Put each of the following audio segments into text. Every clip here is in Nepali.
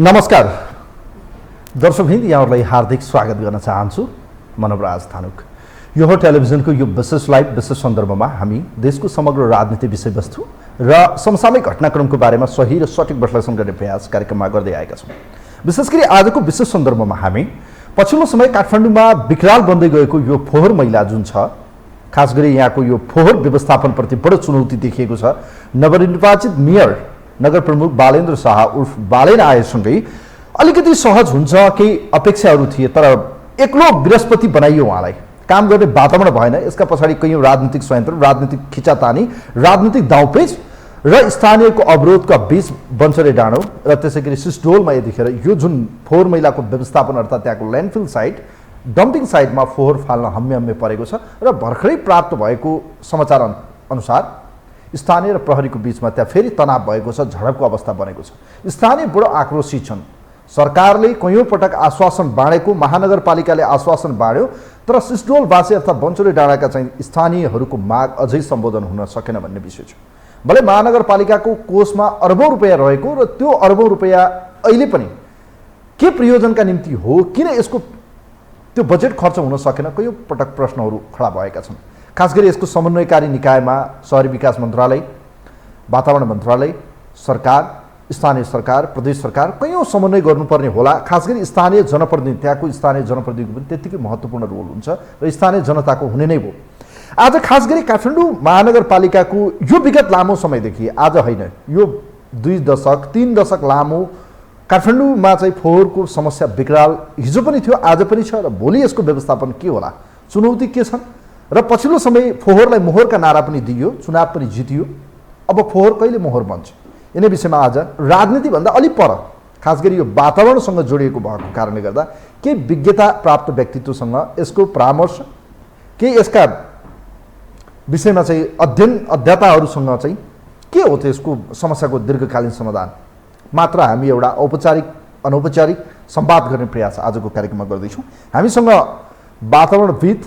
नमस्कार दर्शकवृन्द, यहाँहरूलाई हार्दिक स्वागत गर्न चाहन्छु। म नवराज थानुक। यो हो टेलिभिजनको यो विशेष लाइभ विशेष सन्दर्भमा हामी देशको समग्र राजनीति विषयवस्तु र समसामयिक घटनाक्रमको बारेमा सही र सठिक विश्लेषण गर्ने प्रयास कार्यक्रममा गर्दै आएका छौँ। विशेष गरी आजको विशेष सन्दर्भमा हामी पछिल्लो समय काठमाडौँमा विकराल बन्दै गएको यो फोहोर मैला जुन छ, खास गरी यहाँको यो फोहोर व्यवस्थापनप्रति बडो चुनौती देखिएको छ। नवनिर्वाचित मेयर नगर प्रमुख बालेन्द्र शाह उर्फ बालेन आएसँगै अलिकति सहज हुन्छ केही अपेक्षाहरू थिए, तर एक्लो बृहस्पति बनाइयो उहाँलाई। काम गर्ने वातावरण भएन। यसका पछाडि कैयौँ राजनीतिक षड्यन्त्र, राजनीतिक खिचातानी, राजनीतिक दाउपेच र स्थानीयको अवरोधका बीच बन्चरे डाँडो र त्यसै गरी सिस्डोलमा यतिखेर यो जुन फोहोर मैलाको व्यवस्थापन अर्थात् त्यहाँको ल्यान्डफिल साइट, डम्पिङ साइटमा फोहोर फाल्न हम्मे परेको छ र भर्खरै प्राप्त भएको समाचार अनुसार स्थानीय र प्रहरीको बीचमा त्यहाँ फेरि तनाव भएको छ, झडपको अवस्था बनेको छ। स्थानीय बडो आक्रोशित छन्। सरकारले कैयौँ पटक आश्वासन बाँडेको, महानगरपालिकाले आश्वासन बाँड्यो, तर सिस्डोलवासी अर्थात् बन्चरे डाँडाका चाहिँ स्थानीयहरूको माग अझै सम्बोधन हुन सकेन भन्ने विषय छ। भले महानगरपालिकाको कोषमा अरबौँ रुपियाँ रहेको र त्यो अरबौँ रुपियाँ अहिले पनि के प्रयोजनका निम्ति हो, किन यसको त्यो बजेट खर्च हुन सकेन, कैयौँ पटक प्रश्नहरू खडा भएका छन्। खास गरी यसको समन्वयकारी निकायमा शहरी विकास मन्त्रालय, वातावरण मन्त्रालय, सरकार, स्थानीय सरकार, प्रदेश सरकार कैयौँ समन्वय गर्नुपर्ने होला। खास गरी स्थानीय जनप्रतिनिधि, त्यहाँको स्थानीय जनप्रतिनिधिको पनि त्यत्तिकै महत्त्वपूर्ण रोल हुन्छ र स्थानीय जनताको हुने नै भयो। आज खास गरी काठमाडौँ महानगरपालिकाको यो विगत लामो समयदेखि, आज होइन, यो 2 दशक 3 दशक लामो काठमाडौँमा चाहिँ फोहोरको समस्या विकराल हिजो पनि थियो, आज पनि छ र भोलि यसको व्यवस्थापन के होला, चुनौती के छन् र पछिल्लो समय फोहोरलाई मोहरका नारा पनि दिइयो, चुनाव पनि जितियो। अब फोहोर कहिले मोहर बन्छ, यिनै विषयमा आज राजनीतिभन्दा अलिक पर, खास गरी यो वातावरणसँग जोडिएको भएको कारणले गर्दा केही विज्ञता प्राप्त व्यक्तित्वसँग यसको परामर्श, केही यसका विषयमा चाहिँ अध्येताहरूसँग चाहिँ के हो त्यसको समस्याको दीर्घकालीन समाधान मात्र हामी एउटा औपचारिक अनौपचारिक संवाद गर्ने प्रयास आजको कार्यक्रममा गर्दैछौँ। हामीसँग वातावरणविद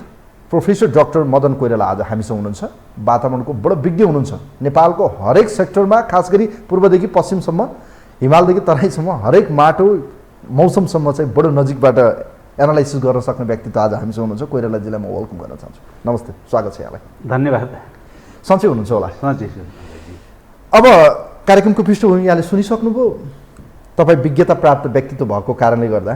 प्रोफेसर डाक्टर मदन कोइराला आज हामीसँग हुनुहुन्छ। वातावरणको बडो विज्ञ हुनुहुन्छ। नेपालको हरेक सेक्टरमा, खास गरी पूर्वदेखि पश्चिमसम्म, हिमालदेखि तराईसम्म हरेक माटो मौसमसम्म चाहिँ बडो नजिकबाट एनालाइसिस गर्न सक्ने व्यक्तित्व आज हामीसँग हुनुहुन्छ। कोइरालाजीलाई म वेलकम गर्न चाहन्छु। नमस्ते, स्वागत छ यहाँलाई। धन्यवाद। सन्चै हुनुहुन्छ होला? सन्चै। अब कार्यक्रमको पृष्ठभूमि यहाँले सुनिसक्नुभयो। तपाईँ विज्ञता प्राप्त व्यक्तित्व भएको कारणले गर्दा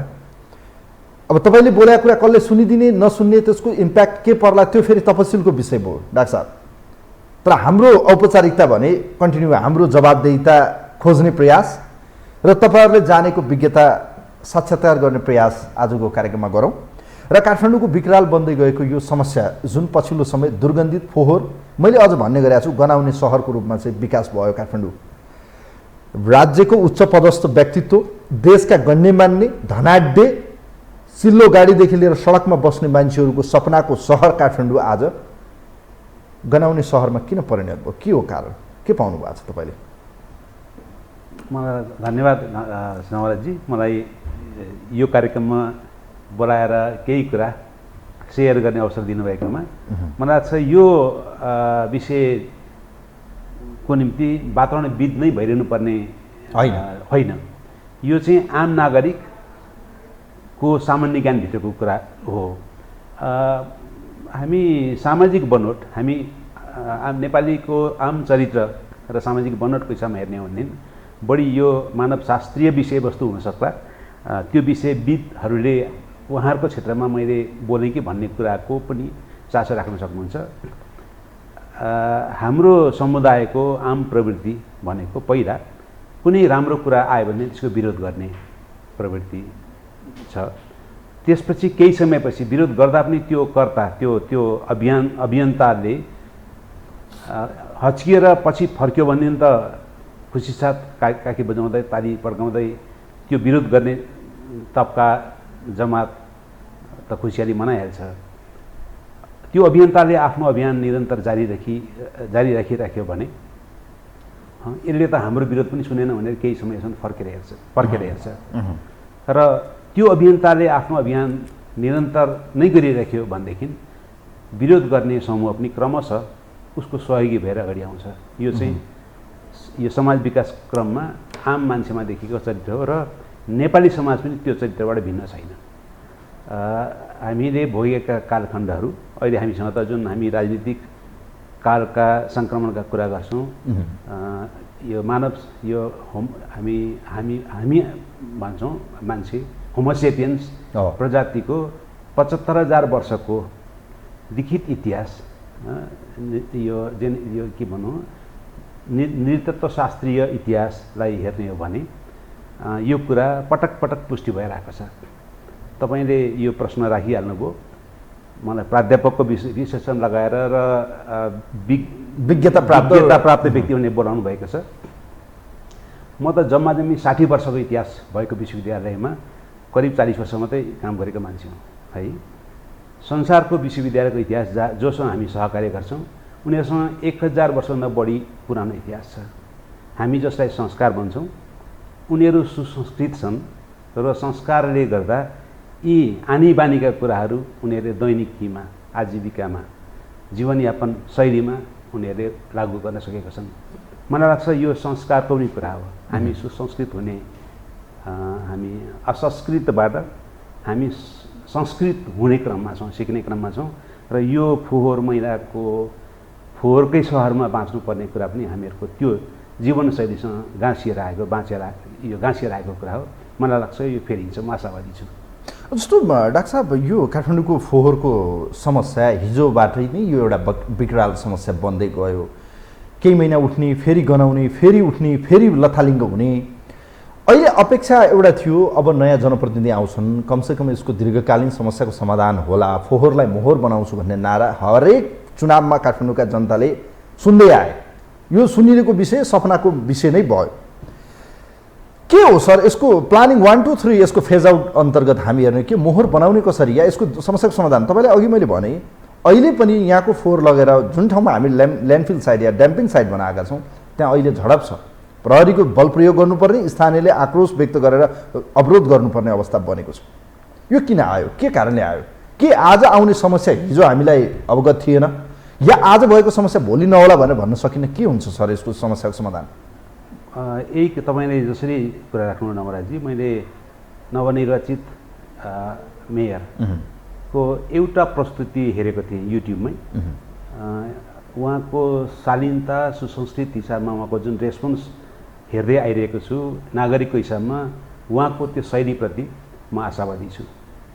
अब तपाईँले बोलेको कुरा कसले सुनिदिने नसुन्ने, त्यसको इम्प्याक्ट के पर्ला, त्यो फेरि तपसिलको विषय भयो डाक्टर साहब। तर हाम्रो औपचारिकता भने कन्टिन्यू, हाम्रो जवाबदेहिता खोज्ने प्रयास र तपाईँहरूले जानेको विज्ञता साक्षात्कार गर्ने प्रयास आजको कार्यक्रममा गरौँ। र काठमाडौँको विकराल बन्दै गएको यो समस्या जुन पछिल्लो समय दुर्गन्धित फोहोर, मैले अझ भन्ने गरेको छु, गनाउने सहरको रूपमा चाहिँ विकास भयो काठमाडौँ। राज्यको उच्च पदस्थ व्यक्तित्व, देशका गण्यमान्य, धनाढ्य, चिल्लो गाडीदेखि लिएर सडकमा बस्ने मान्छेहरूको सपनाको सहर काठमाडौँ आज गनाउने सहरमा किन परिणत भयो? के हो कारण? के पाउनु भएको छ तपाईँले? मलाई धन्यवाद नवराजजी, मलाई यो कार्यक्रममा बोलाएर केही कुरा सेयर गर्ने अवसर दिनुभएकोमा। मलाई लाग्छ यो विषयको निम्ति वातावरणविद नै भइरहनु पर्ने होइन। यो चाहिँ आम नागरिक को सामान्य ज्ञानभित्रको कुरा हो। हामी सामाजिक बनोट, हामी नेपालीको आम चरित्र र सामाजिक बनोटको हिसाबमा हेर्ने हो भने बढी यो मानवशास्त्रीय विषयवस्तु हुनसक्ला। त्यो विषयविदहरूले उहाँहरूको क्षेत्रमा मैले बोलेँ कि भन्ने कुराको पनि चासो राख्न सक्नुहुन्छ। हाम्रो समुदायको आम प्रवृत्ति भनेको पहिला कुनै राम्रो कुरा आयो भने त्यसको विरोध गर्ने प्रवृत्ति छ। त्यसपछि केही समयपछि विरोध गर्दा पनि त्यो कर्ता, त्यो अभियन्ताले हच्किएर पछि फर्क्यो भने त खुसी साथ काकी बजाउँदै ताली पड्काउँदै त्यो विरोध गर्ने तबका जमात त खुसियाली मनाइहाल्छ। त्यो अभियन्ताले आफ्नो अभियान निरन्तर जारी राखिराख्यो भने यसले त हाम्रो विरोध पनि सुनेन भनेर केही समयसम्म फर्केर हेर्छ र त्यो अभियन्ताले आफ्नो अभियान निरन्तर नै गरिराख्यो भनेदेखि विरोध गर्ने समूह पनि क्रमशः उसको सहयोगी भएर अगाडि आउँछ। यो चाहिँ यो समाज विकास क्रममा आम मान्छेमा देखेको चरित्र हो र नेपाली समाज पनि त्यो चरित्रबाट भिन्न छैन। हामीले भोगेका कालखण्डहरू अहिले हामीसँग त जुन हामी राजनीतिक कालका सङ्क्रमणका कुरा गर्छौँ, यो मानव यो हामी भन्छौँ मान्छे होमोसेपियन्स प्रजातिको 75,000 वर्षको लिखित इतिहास, यो के भनौँ नृतत्व शास्त्रीय इतिहासलाई हेर्ने हो भने यो कुरा पटक पटक पुष्टि भइरहेको छ। तपाईँले यो प्रश्न राखिहाल्नुभयो, मलाई प्राध्यापकको विशेषण लगाएर र विज्ञता प्राप्त व्यक्ति भने बोलाउनु भएको छ। म त जम्मा 60 वर्षको इतिहास भएको विश्वविद्यालयमा करिब 40 वर्ष मात्रै काम गरेको मान्छे हुँ है। संसारको विश्वविद्यालयको इतिहास जोसँग हामी सहकार्य गर्छौँ उनीहरूसँग 1000 वर्षभन्दा बढी पुरानो इतिहास छ। हामी जसलाई संस्कार भन्छौँ उनीहरू सुसंस्कृत छन् र संस्कारले गर्दा यी आनी बानीका कुराहरू उनीहरूले दैनिकीमा, आजीविकामा, जीवनयापन शैलीमा उनीहरूले लागू गर्न सकेका छन्। मलाई लाग्छ यो संस्कारको पनि कुरा हो। हामी सुसंस्कृत हुने, हामी असंस्कृतबाट हामी संस्कृत हुने क्रममा छौँ, सिक्ने क्रममा छौँ र यो फोहोर मैलाको फोहोरकै सहरमा बाँच्नुपर्ने कुरा पनि हामीहरूको त्यो जीवनशैलीसँग गाँसिएर आएको कुरा हो। मलाई लाग्छ यो फेरिन्छ, म आशावादी छु। जस्तो डाक्टर साहब, यो काठमाडौँको फोहोरको समस्या हिजोबाटै नै यो एउटा विकराल समस्या बन्दै गयो। केही महिना उठ्ने, फेरि गनाउने, फेरि उठ्ने, फेरि लथालिङ्ग हुने। अहिले अपेक्षा एउटा थियो अब नयाँ जनप्रतिनिधि आउँछन्, कमसेकम यसको दीर्घकालीन समस्याको समाधान होला, फोहोरलाई मोहोर बनाउँछु भन्ने नारा हरेक चुनावमा काठमाडौँका जनताले सुन्दै आए। यो सुनिएको विषय सपनाको विषय नै भयो। के हो सर यसको प्लानिङ 1, 2, 3 यसको फेज आउट अन्तर्गत हामी हेर्ने के मोहोर बनाउने कसरी या यसको समस्याको समाधान? तपाईँले अघि मैले भने अहिले पनि यहाँको फोहोर लगेर जुन ठाउँमा हामी ल्यान्डफिल साइड या डम्पिङ साइड बनाएका छौँ त्यहाँ अहिले झडप छ। प्रहरीको बल प्रयोग गर्नुपर्ने, स्थानीयले आक्रोश व्यक्त गरेर अवरोध गर्नुपर्ने अवस्था बनेको छ। यो किन आयो? के कारणले आयो? के आज आउने समस्या हिजो हामीलाई अवगत थिएन या आज भएको समस्या भोलि नहोला भनेर भन्न सकिन्न? के हुन्छ सर यसको समस्याको समाधान? यही तपाईँले जसरी कुरा राख्नु नवराजी, मैले नवनिर्वाचित मेयरको एउटा प्रस्तुति हेरेको थिएँ युट्युबमै। उहाँको शालीनता, सुसंस्कृत हिसाबमा उहाँको जुन रेस्पोन्स हेर्दै आइरहेको छु, नागरिकको हिसाबमा उहाँको त्यो शैलीप्रति म आशावादी छु।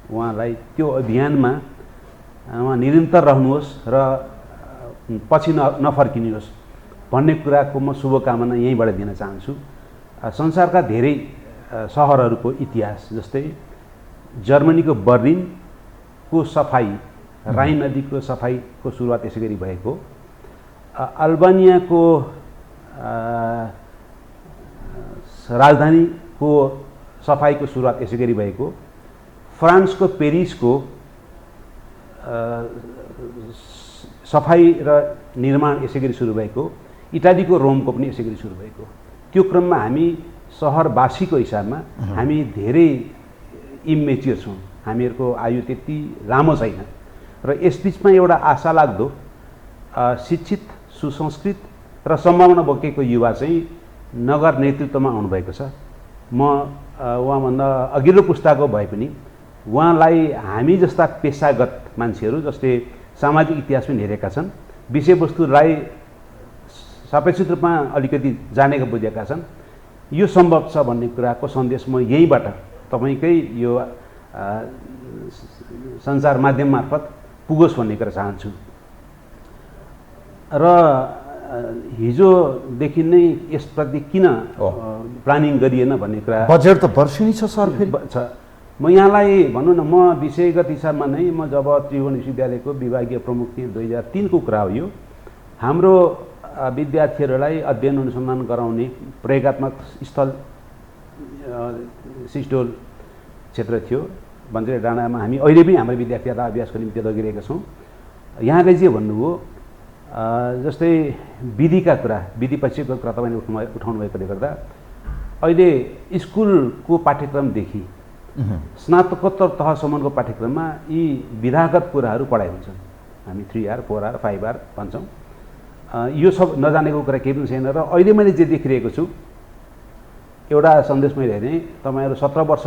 उहाँलाई त्यो अभियानमा उहाँ निरन्तर रहनुहोस् र पछि नफर्किनुहोस् भन्ने कुराको म शुभकामना यहीँबाट दिन चाहन्छु। संसारका धेरै सहरहरूको इतिहास, जस्तै जर्मनीको बर्लिनको सफाई, राइन नदीको सफाईको सुरुवात यसै गरी भएको, अल्बानियाको राजधानीको सफाईको सुरुवात यसै गरी भएको, फ्रान्सको पेरिसको सफाई र निर्माण यसै गरी सुरु भएको, इटालीको रोमको पनि यसै गरी सुरु भएको। त्यो क्रममा हामी सहरवासीको हिसाबमा हामी धेरै इमेच्योर छौँ, हामीहरूको आयु त्यति लामो छैन र यसबिचमा एउटा आशा लाग्दो शिक्षित, सुसंस्कृत र सम्भावना बोकेको युवा चाहिँ नगर नेतृत्वमा आउनुभएको छ। म उहाँभन्दा अघिल्लो पुस्ताको भए पनि उहाँलाई हामी जस्ता पेसागत मान्छेहरू जसले सामाजिक इतिहास पनि हेरेका छन्, विषयवस्तुलाई सापेक्षित रूपमा अलिकति जानेका बुझेका छन्, यो सम्भव छ भन्ने कुराको सन्देश म यहीँबाट तपाईँकै यो सञ्चार माध्यम मार्फत पुगोस् भन्ने कुरा चाहन्छु। र हिजोदेखि नै यसप्रति किन प्लानिङ गरिएन भन्ने कुरा, बजेट त वर्षेनी छ सर फेरि छ। म यहाँलाई भनौँ न, म विषयगत हिसाबमा नै म जब त्रिभुवन विश्वविद्यालयको विभागीय प्रमुख थिएँ 2003 को कुरा हो यो। हाम्रो विद्यार्थीहरूलाई अध्ययन अनुसन्धान गराउने प्रयोगात्मक स्थल सिस्टोल क्षेत्र थियो बन्जरे डाँडामा। हामी अहिले पनि हाम्रो विद्यार्थीहरूलाई अभ्यासको निम्ति लगिरहेका छौँ। यहाँले जे भन्नुभयो जस्तै विधिका कुरा, विधि पक्षको कुरा तपाईँले उठाउनु भएकोले गर्दा अहिले स्कुलको पाठ्यक्रमदेखि स्नातकोत्तर तहसम्मको पाठ्यक्रममा यी विधागत कुराहरू पढाइ हुन्छन्। हामी 3R, 4R, 5R भन्छौँ। यो सब नजानेको कुरा केही पनि छैन। र अहिले मैले जे देखिरहेको छु एउटा सन्देश मैले हेरेँ, तपाईँहरू 17 वर्ष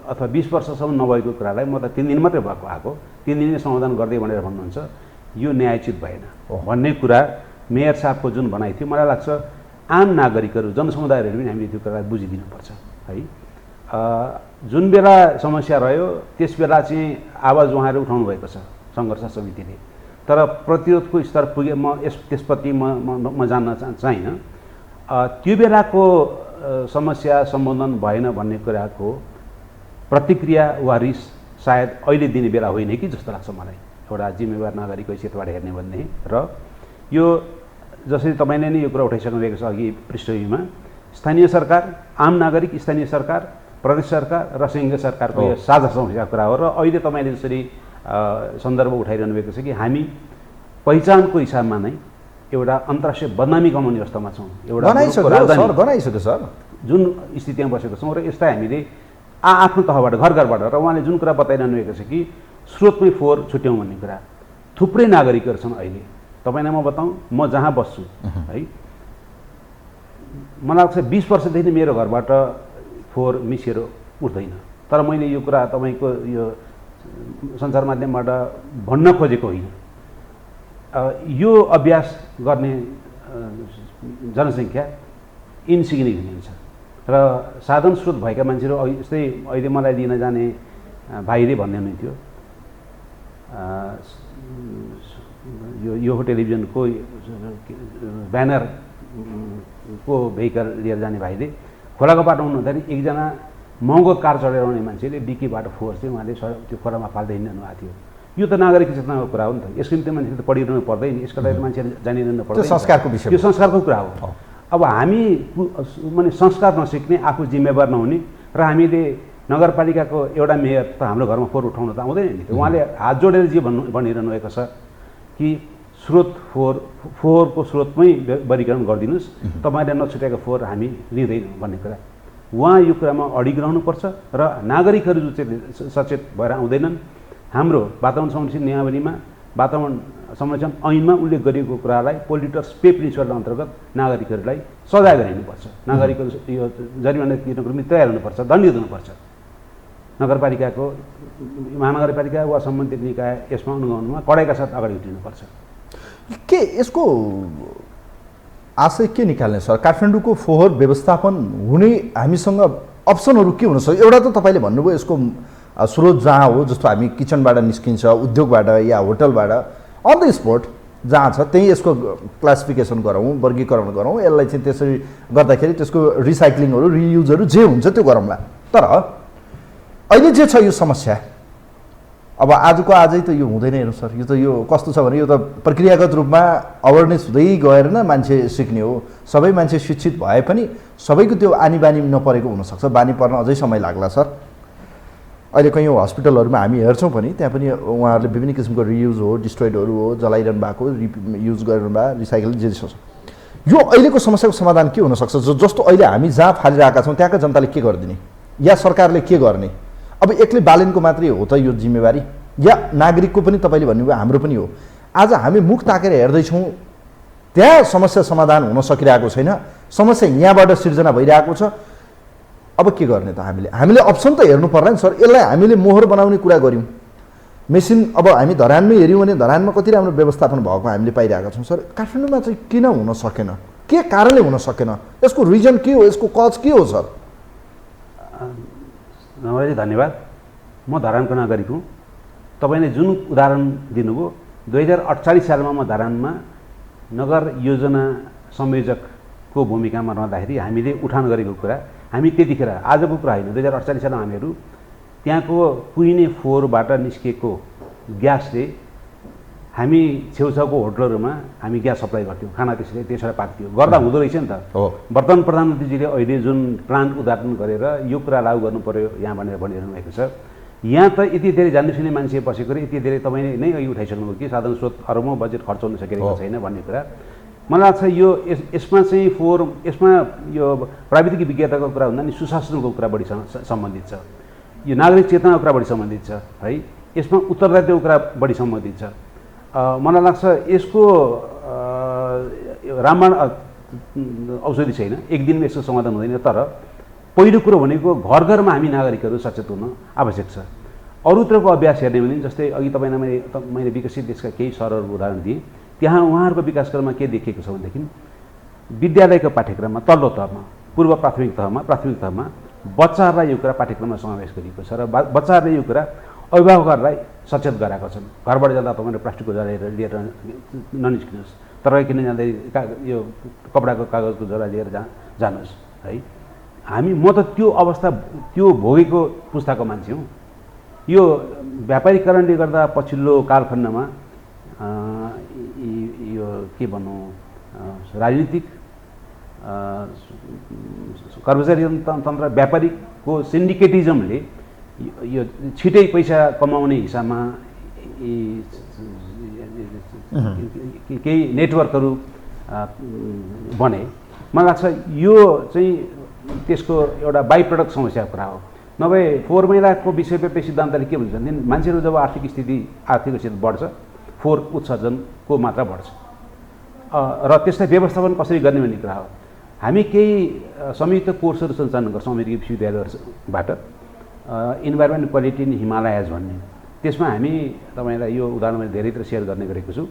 अथवा 20 वर्षसम्म नभएको कुरालाई म त 3 दिन मात्रै भएको आएको 3 दिनमै समाधान गर्दै भनेर भन्नुहुन्छ, यो न्यायोचित भएन भन्ने कुरा मेयर साहबको जुन भनाइ थियो, मलाई लाग्छ आम नागरिकहरू जनसमुदायहरूले पनि हामीले त्यो कुरालाई बुझिदिनुपर्छ है। जुन बेला समस्या रह्यो त्यस बेला चाहिँ आवाज उहाँहरू उठाउनु भएको छ सङ्घर्ष समितिले, तर प्रतिरोधको स्तर पुगे त्यसप्रति म जान्न चाहिनँ। त्यो बेलाको समस्या सम्बोधन भएन भन्ने कुराको प्रतिक्रिया वा रिस सायद अहिले दिने बेला होइन कि जस्तो लाग्छ मलाई, एउटा जिम्मेवार नागरिकको हैसियतबाट हेर्ने भन्ने। र यो जसरी तपाईँले नै यो कुरा उठाइसक्नु भएको छ अघि पृष्ठभूमिमा, स्थानीय सरकार, आम नागरिक, स्थानीय सरकार, प्रदेश सरकार र सङ्घीय सरकारको यो साझा समस्याको कुरा हो। र अहिले तपाईँले जसरी सन्दर्भ उठाइरहनु भएको छ कि हामी पहिचानको हिसाबमा नै एउटा अन्तर्राष्ट्रिय बदनामी कमाउने अवस्थामा छौँ, एउटा बनाइसक्यो सर जुन स्थितिमा बसेको छौँ। र यसलाई हामीले आफ्नो तहबाट घर घरबाट, र उहाँले जुन कुरा बताइरहनु भएको छ कि स्रोतमै फोहोर छुट्याउँ भन्ने कुरा, थुप्रै नागरिकहरू छन् अहिले। तपाईँलाई म बताउँ, म जहाँ बस्छु है, मलाई लाग्छ 20 वर्षदेखि मेरो घरबाट फोहोर मिसिएर उठ्दैन, तर मैले यो कुरा तपाईँको यो सञ्चार माध्यमबाट भन्न खोजेको होइन। यो अभ्यास गर्ने जनसङ्ख्या इन्सिग्निफिकेन्ट छ, र साधन स्रोत भएका मान्छेहरू जस्तै अहिले मलाई लिन जाने भाइले भन्ने हुनुहुन्थ्यो, यो टेलिभिजनको ब्यानरको भेहिकल लिएर जाने भाइले खोलाको बाटो हुँदाखेरि एकजना महँगो कार चढेर आउने मान्छेले डिक्कीबाट फोहोर चाहिँ उहाँले त्यो खोलामा फाल्दै हिँड्नु भएको थियो। यो त नागरिक चेतनाको कुरा हो नि त, यसको निम्ति मान्छेले त पढिरहनु पर्दैन, यसको लागि मान्छेले जानिरहनु पर्दैन, त्यो संस्कारको विषय, त्यो संस्कारको कुरा हो। अब हामी माने संस्कार नसिक्ने, आफू जिम्मेवार नहुने, र हामीले नगरपालिकाको एउटा मेयर त हाम्रो घरमा फोहोर उठाउनु त आउँदैन नि। उहाँले हात जोडेर जे भनिरहनु भएको छ कि स्रोत फोहोरको स्रोतमै वर्गीकरण गरिदिनुहोस्, तपाईँले नछुट्याएको फोहोर हामी लिँदैनौँ भन्ने कुरा, उहाँ यो कुरामा अडिग रहनुपर्छ। र नागरिकहरू जो चाहिँ सचेत भएर आउँदैनन्, हाम्रो वातावरण संरक्षण नियमावलीमा, वातावरण संरक्षण ऐनमा उल्लेख गरिएको कुरालाई पोलिटर्स पे प्रिन्सिपल अन्तर्गत नागरिकहरूलाई सजाय गराइनुपर्छ। नागरिकहरू यो जरिमाना तिर्नको निम्ति तयार हुनुपर्छ, दण्डित हुनुपर्छ। नगरपालिकाको, महानगरपालिका वा सम्बन्धित निकाय यसमा अनुगमनमा कडाइका साथ अगाडि उठिनुपर्छ। के यसको आशय के निकाल्ने सर? काठमाडौँको फोहोर व्यवस्थापन हुने हामीसँग अप्सनहरू के हुन सक्छ? एउटा त तपाईँले भन्नुभयो यसको स्रोत जहाँ हो, जस्तो हामी किचनबाट निस्किन्छ, उद्योगबाट या होटलबाट, अन द स्पोट जहाँ छ त्यही यसको क्लासिफिकेसन गरौँ, वर्गीकरण गरौँ, यसलाई चाहिँ त्यसरी गर्दाखेरि त्यसको रिसाइक्लिङहरू, रियुजहरू जे हुन्छ त्यो गरौँला। तर अहिले जे छ यो समस्या, अब आजको आजै त यो हुँदैन। हेर्नु सर, यो त यो कस्तो छ भने यो त प्रक्रियागत रूपमा अवेरनेस हुँदै गएर न मान्छे सिक्ने हो। सबै मान्छे शिक्षित भए पनि सबैको त्यो आनी बानी नपरेको हुनसक्छ, बानी पर्न अझै समय लाग्ला सर। अहिले कहीँ हस्पिटलहरूमा हामी हेर्छौँ पनि, त्यहाँ पनि उहाँहरूले विभिन्न किसिमको रियुज हो, डिस्ट्रोइडहरू हो, जलाइरहनु भएको, युज गरिरहनु भएको, रिसाइकलिङ जे छ। यो अहिलेको समस्याको समाधान के हुनसक्छ? जस्तो अहिले हामी जहाँ फालिरहेका छौँ त्यहाँका जनताले के गरिदिने, या सरकारले के गर्ने? अब एक्लै बालेनको मात्रै हो त यो जिम्मेवारी, या नागरिकको पनि? तपाईँले भन्नुभयो हाम्रो पनि हो। आज हामी मुख ताकेर हेर्दैछौँ, त्यहाँ समस्या समाधान हुन सकिरहेको छैन, समस्या यहाँबाट सिर्जना भइरहेको छ। अब के गर्ने त? हामीले अप्सन त हेर्नु पर्ला नि सर। यसलाई हामीले मोहर बनाउने कुरा गऱ्यौँ, मेसिन अब हामी धरानमै हेऱ्यौँ भने धरानमा कति राम्रो व्यवस्थापन भएको हामीले पाइरहेका छौँ सर। काठमाडौँमा चाहिँ किन हुन सकेन? के कारणले हुन सकेन? यसको रिजन के हो? यसको कज के हो सर? नवजी धन्यवाद। म धरानको नागरिक हुँ। तपाईँले जुन उदाहरण दिनुभयो, 2048 सालमा म धरानमा नगर योजना संयोजकको भूमिकामा रहँदाखेरि हामीले उठान गरेको कुरा, हामी त्यतिखेर, आजको कुरा होइन, 2048 सालमा हामीहरू त्यहाँको कुहिने फोहोरबाट निस्किएको ग्यासले हामी छेउछाउको होटलहरूमा हामी ग्यास सप्लाई गर्थ्यौँ, खाना त्यसबाट पाक्थ्यो, गर्दा हुँदो रहेछ नि त। वर्तमान प्रधानमन्त्रीजीले अहिले जुन प्लान्ट उद्घाटन गरेर यो कुरा लागू गर्नु पर्यो यहाँ भनेर भनिरहनु भएको छ। यहाँ त यति धेरै जान्ने मान्छे बसेको र यति धेरै तपाईँले नै अघि उठाइसक्नुभयो कि साधन स्रोत अरबौँ बजेट खर्च हुन सकेको छैन भन्ने कुरा। मलाई लाग्छ यो यसमा चाहिँ यसमा यो प्राविधिक विज्ञताको कुरा भन्दा नि सुशासनको कुरा बढी सम्बन्धित छ, यो नागरिक चेतनाको कुरा बढी सम्बन्धित छ है, यसमा उत्तरदायित्वको कुरा बढी सम्बन्धित छ। मलाई लाग्छ यसको रामबाण औषधि छैन, एक दिनमा यसको समाधान हुँदैन। तर पहिलो कुरो भनेको घर घरमा हामी नागरिकहरू सचेत हुन आवश्यक छ। अरूत्रको अभ्यास हेर्ने भने जस्तै अघि तपाईँलाई मैले विकसित देशका केही सहरहरूको उदाहरण दिएँ, त्यहाँ उहाँहरूको विकासक्रममा के देखिएको छ भनेदेखि विद्यालयको पाठ्यक्रममा तल्लो तहमा पूर्व प्राथमिक तहमा बच्चाहरूलाई यो कुरा पाठ्यक्रममा समावेश गरिएको छ र बच्चाहरूले यो कुरा अभिभावकहरूलाई सचेत गराएका छन्। घरबाट जाँदा तपाईँले प्लास्टिकको झोला लिएर ननिस्किनुहोस्, तरकारी किन्न जाँदै यो कपडाको कागजको झोला लिएर जानुहोस् है। म त त्यो अवस्था त्यो भोगेको पुस्ताको मान्छे हुँ। यो व्यापारीकरणले गर्दा पछिल्लो कालखण्डमा यो के भनौँ राजनीतिक कर्मचारी तन्त्र व्यापारीको सिन्डिकेटिजमले यो छिटै पैसा कमाउने हिसाबमा केही नेटवर्कहरू बने। मलाई लाग्छ यो चाहिँ त्यसको एउटा बाई प्रडक्ट समस्याको कुरा हो। नभए फोहोर मैलाको विषयव्यापी सिद्धान्तले के भन्छ भने मान्छेहरू जब आर्थिक स्थिति बढ्छ फोहोर उत्सर्जनको मात्रा बढ्छ र त्यसलाई व्यवस्थापन कसरी गर्ने भन्ने कुरा हो। हामी केही संयुक्त कोर्सहरू सञ्चालन गर्छौँ अमेरिकी विश्वविद्यालयहरूबाट, इन्भाइरोमेन्ट क्वालिटी इन हिमालयज भन्ने। त्यसमा हामी तपाईँलाई यो उदाहरण मैले धेरैतिर सेयर गर्ने गरेको छु।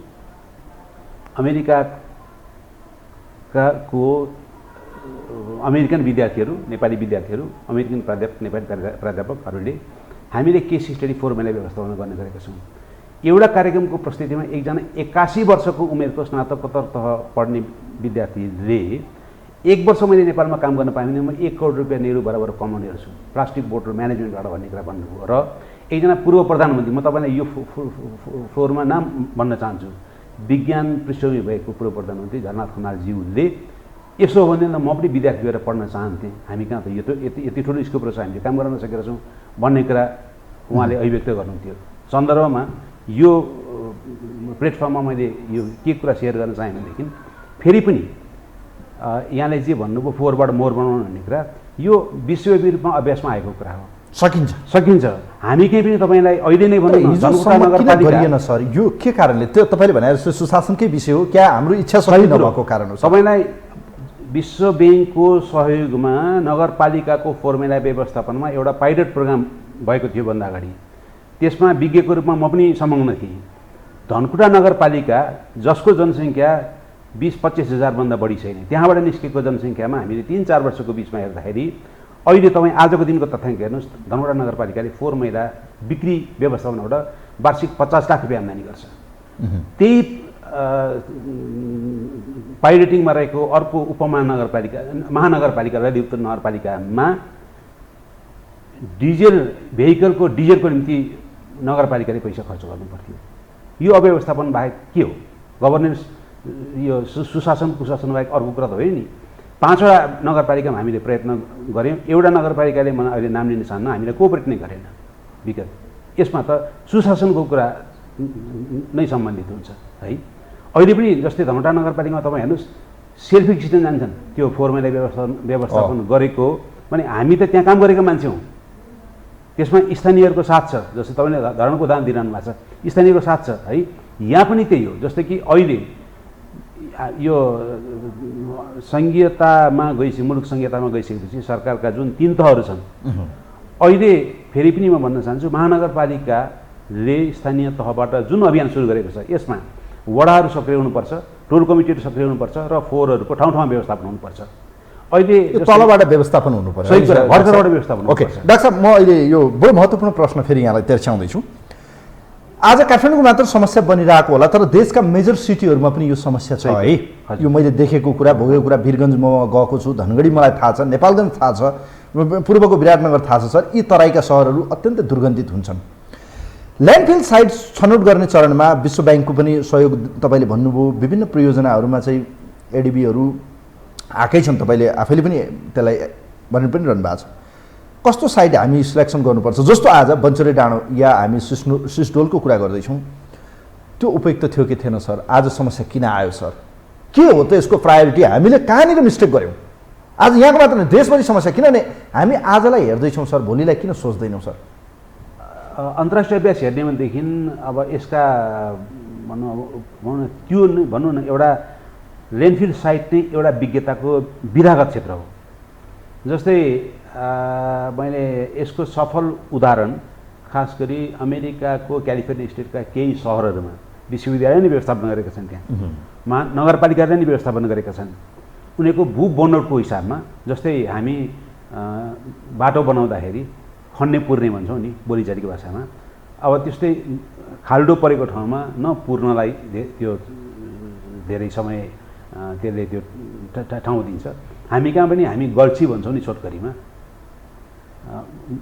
अमेरिकन विद्यार्थीहरू, नेपाली विद्यार्थीहरू, अमेरिकन प्राध्यापक, नेपाली प्राध्यापकहरूले हामीले केस स्टडी फोहोर मैला व्यवस्थापन गर्ने गरेका छौँ। एउटा कार्यक्रमको प्रस्तुतिमा एकजना 81 वर्षको उमेरको स्नातकोत्तर तह पढ्ने विद्यार्थीले 1 वर्ष मैले नेपालमा काम गर्न पाएँ भने म 1 करोड रुपियाँ नेहरू बराबर कमाउनेहरू छु प्लास्टिक बोतल म्यानेजमेन्टबाट भन्ने कुरा भन्नुभयो। र एकजना पूर्व प्रधानमन्त्री, म तपाईँलाई यो फ्लोरमा नाम भन्न चाहन्छु, विज्ञान पृष्ठभूमि भएको पूर्व प्रधानमन्त्री झलनाथ खनालज्यूले यसो हो भने म पनि विद्यार्थी भएर पढ्न चाहन्थेँ, हामी कहाँ त यो त यति ठुलो स्कोप रहेछ, हामीले काम गर्न सकेका छौँ भन्ने कुरा उहाँले अभिव्यक्त गर्नुहुन्थ्यो। सन्दर्भमा यो प्लेटफर्ममा मैले यो के कुरा सेयर गर्न चाहेँ भनेदेखि फेरि पनि यहाँले जे भन्नुभयो फोहोरबाट मोहोर बनाउनु भन्ने कुरा यो विश्वव्यापी रूपमा अभ्यासमा आएको कुरा हो। सकिन्छ। हामी केही पनि तपाईँलाई अहिले नै भनौँ गरिएन सर, यो के कारणले? त्यो तपाईँले भने जस्तो सुशासनकै विषय हो, क्या हाम्रो इच्छा शक्ति नभएको कारण हो? तपाईँलाई विश्व ब्याङ्कको सहयोगमा नगरपालिकाको फोहोर मैला व्यवस्थापनमा एउटा पाइलट प्रोग्राम भएको थियो भन्दा अगाडि। त्यसमा विज्ञको रूपमा म पनि संलग्न थिएँ। धनकुटा नगरपालिका जसको जनसङ्ख्या 20-25 हजारभन्दा बढी छैन, त्यहाँबाट निस्केको जनसङ्ख्यामा हामीले 3-4 वर्षको बिचमा हेर्दाखेरि अहिले तपाईँ आजको दिनको तथ्याङ्क हेर्नुहोस्, धनकुटा नगरपालिकाले फोहोर मैला बिक्री व्यवस्थापनबाट वार्षिक 50 लाख रुपियाँ आम्दानी गर्छ। त्यही पाइलटिङमा रहेको अर्को महानगरपालिका ललितपुर नगरपालिकामा डिजल भेहिकलको डिजलको निम्ति नगरपालिकाले पैसा खर्च गर्नु पर्थ्यो। यो अव्यवस्थापन बाहेक के हो? गभर्नेन्स यो सुशासन कुशासन बाहेक अर्को कुरा त होइन नि। 5वटा नगरपालिकामा हामीले प्रयत्न गऱ्यौँ, एउटा नगरपालिकाले मलाई अहिले नाम लिन चाहन्न, हामीले कोअपरेट नै गरेन विगत। यसमा त सुशासनको कुरा नै सम्बन्धित हुन्छ है। अहिले पनि जस्तै धनकुटा नगरपालिकामा तपाईँ हेर्नुहोस्, सेल्फी खिच्न जान्छन्, त्यो फोहोर मैला व्यवस्थापन गरेको भने हामी त त्यहाँ काम गरेको मान्छे हौँ। त्यसमा स्थानीयहरूको साथ छ, जस्तै तपाईँले धरणको उदाहरण दिइरहनु भएको छ, स्थानीयको साथ छ है। यहाँ पनि त्यही हो, जस्तै कि अहिले यो सङ्घीयतामा मुलुक सङ्घीयतामा गइसकेपछि सरकारका जुन 3 तहहरू छन्, अहिले फेरि पनि म भन्न चाहन्छु महानगरपालिकाले स्थानीय तहबाट जुन अभियान सुरु गरेको छ यसमा वडाहरू सक्रिय हुनुपर्छ, टोल कमिटीहरू सक्रिय हुनुपर्छ र फोहोरहरूको ठाउँ ठाउँमा व्यवस्थापन हुनुपर्छ। अहिले तलबाट व्यवस्थापन हुनुपर्छ, सही कुरा, घरबाट व्यवस्थापन। ओके डाक्टर साहब, म अहिले यो बडो महत्त्वपूर्ण प्रश्न फेरि यहाँलाई तेर्स्याउँदैछु। आज काठमाडौँको मात्र समस्या बनिरहेको होला, तर देशका मेजर सिटीहरूमा पनि यो समस्या छ है। यो मैले देखेको कुरा, भोगेको कुरा, वीरगन्जमा गएको छु, धनगढी मलाई थाहा छ, नेपालगञ्ज थाहा छ, पूर्वको विराटनगर थाहा छ सर। यी तराईका सहरहरू अत्यन्तै दुर्गन्धित हुन्छन्। ल्यान्डफिल साइट छनौट गर्ने चरणमा विश्व ब्याङ्कको पनि सहयोग तपाईँले भन्नुभयो, विभिन्न परियोजनाहरूमा चाहिँ एडिबीहरू आएकै छन्, तपाईँले आफैले पनि त्यसलाई भनि पनि रहनु भएको छ। कस्तो साइट हामी सिलेक्सन गर्नुपर्छ? जस्तो आज बन्चरे डाँडो या हामी सिस्डोलको कुरा गर्दैछौँ, त्यो उपयुक्त थियो कि थिएन सर? आज समस्या किन आयो सर? के हो त यसको प्रायोरिटी? हामीले कहाँनिर मिस्टेक गऱ्यौँ? आज यहाँको मात्र होइन, देशभरि समस्या। किनभने हामी आजलाई हेर्दैछौँ सर, भोलिलाई किन सोच्दैनौँ सर? अन्तर्राष्ट्रिय अभ्यास हेर्ने भनेदेखि अब यसका भनौँ न एउटा ल्यान्डफिल साइट नै एउटा विज्ञताको विरागत क्षेत्र हो। जस्तै मैले यसको सफल उदाहरण खास गरी अमेरिकाको क्यालिफोर्निया स्टेटका केही सहरहरूमा विश्वविद्यालय नै व्यवस्थापन गरेका छन्, त्यहाँ नगरपालिकाले नै व्यवस्थापन गरेका छन्। उनीहरूको भू बनोटको हिसाबमा, जस्तै हामी बाटो बनाउँदाखेरि खन्ने पुर्ने भन्छौँ नि बोलीचालीको भाषामा, अब त्यस्तै खाल्डो परेको ठाउँमा नपुर्नलाई त्यो धेरै समय त्यसले त्यो ठाउँ दिन्छ। हामी कहाँ पनि हामी गल्छी भन्छौँ नि छोटकरीमा,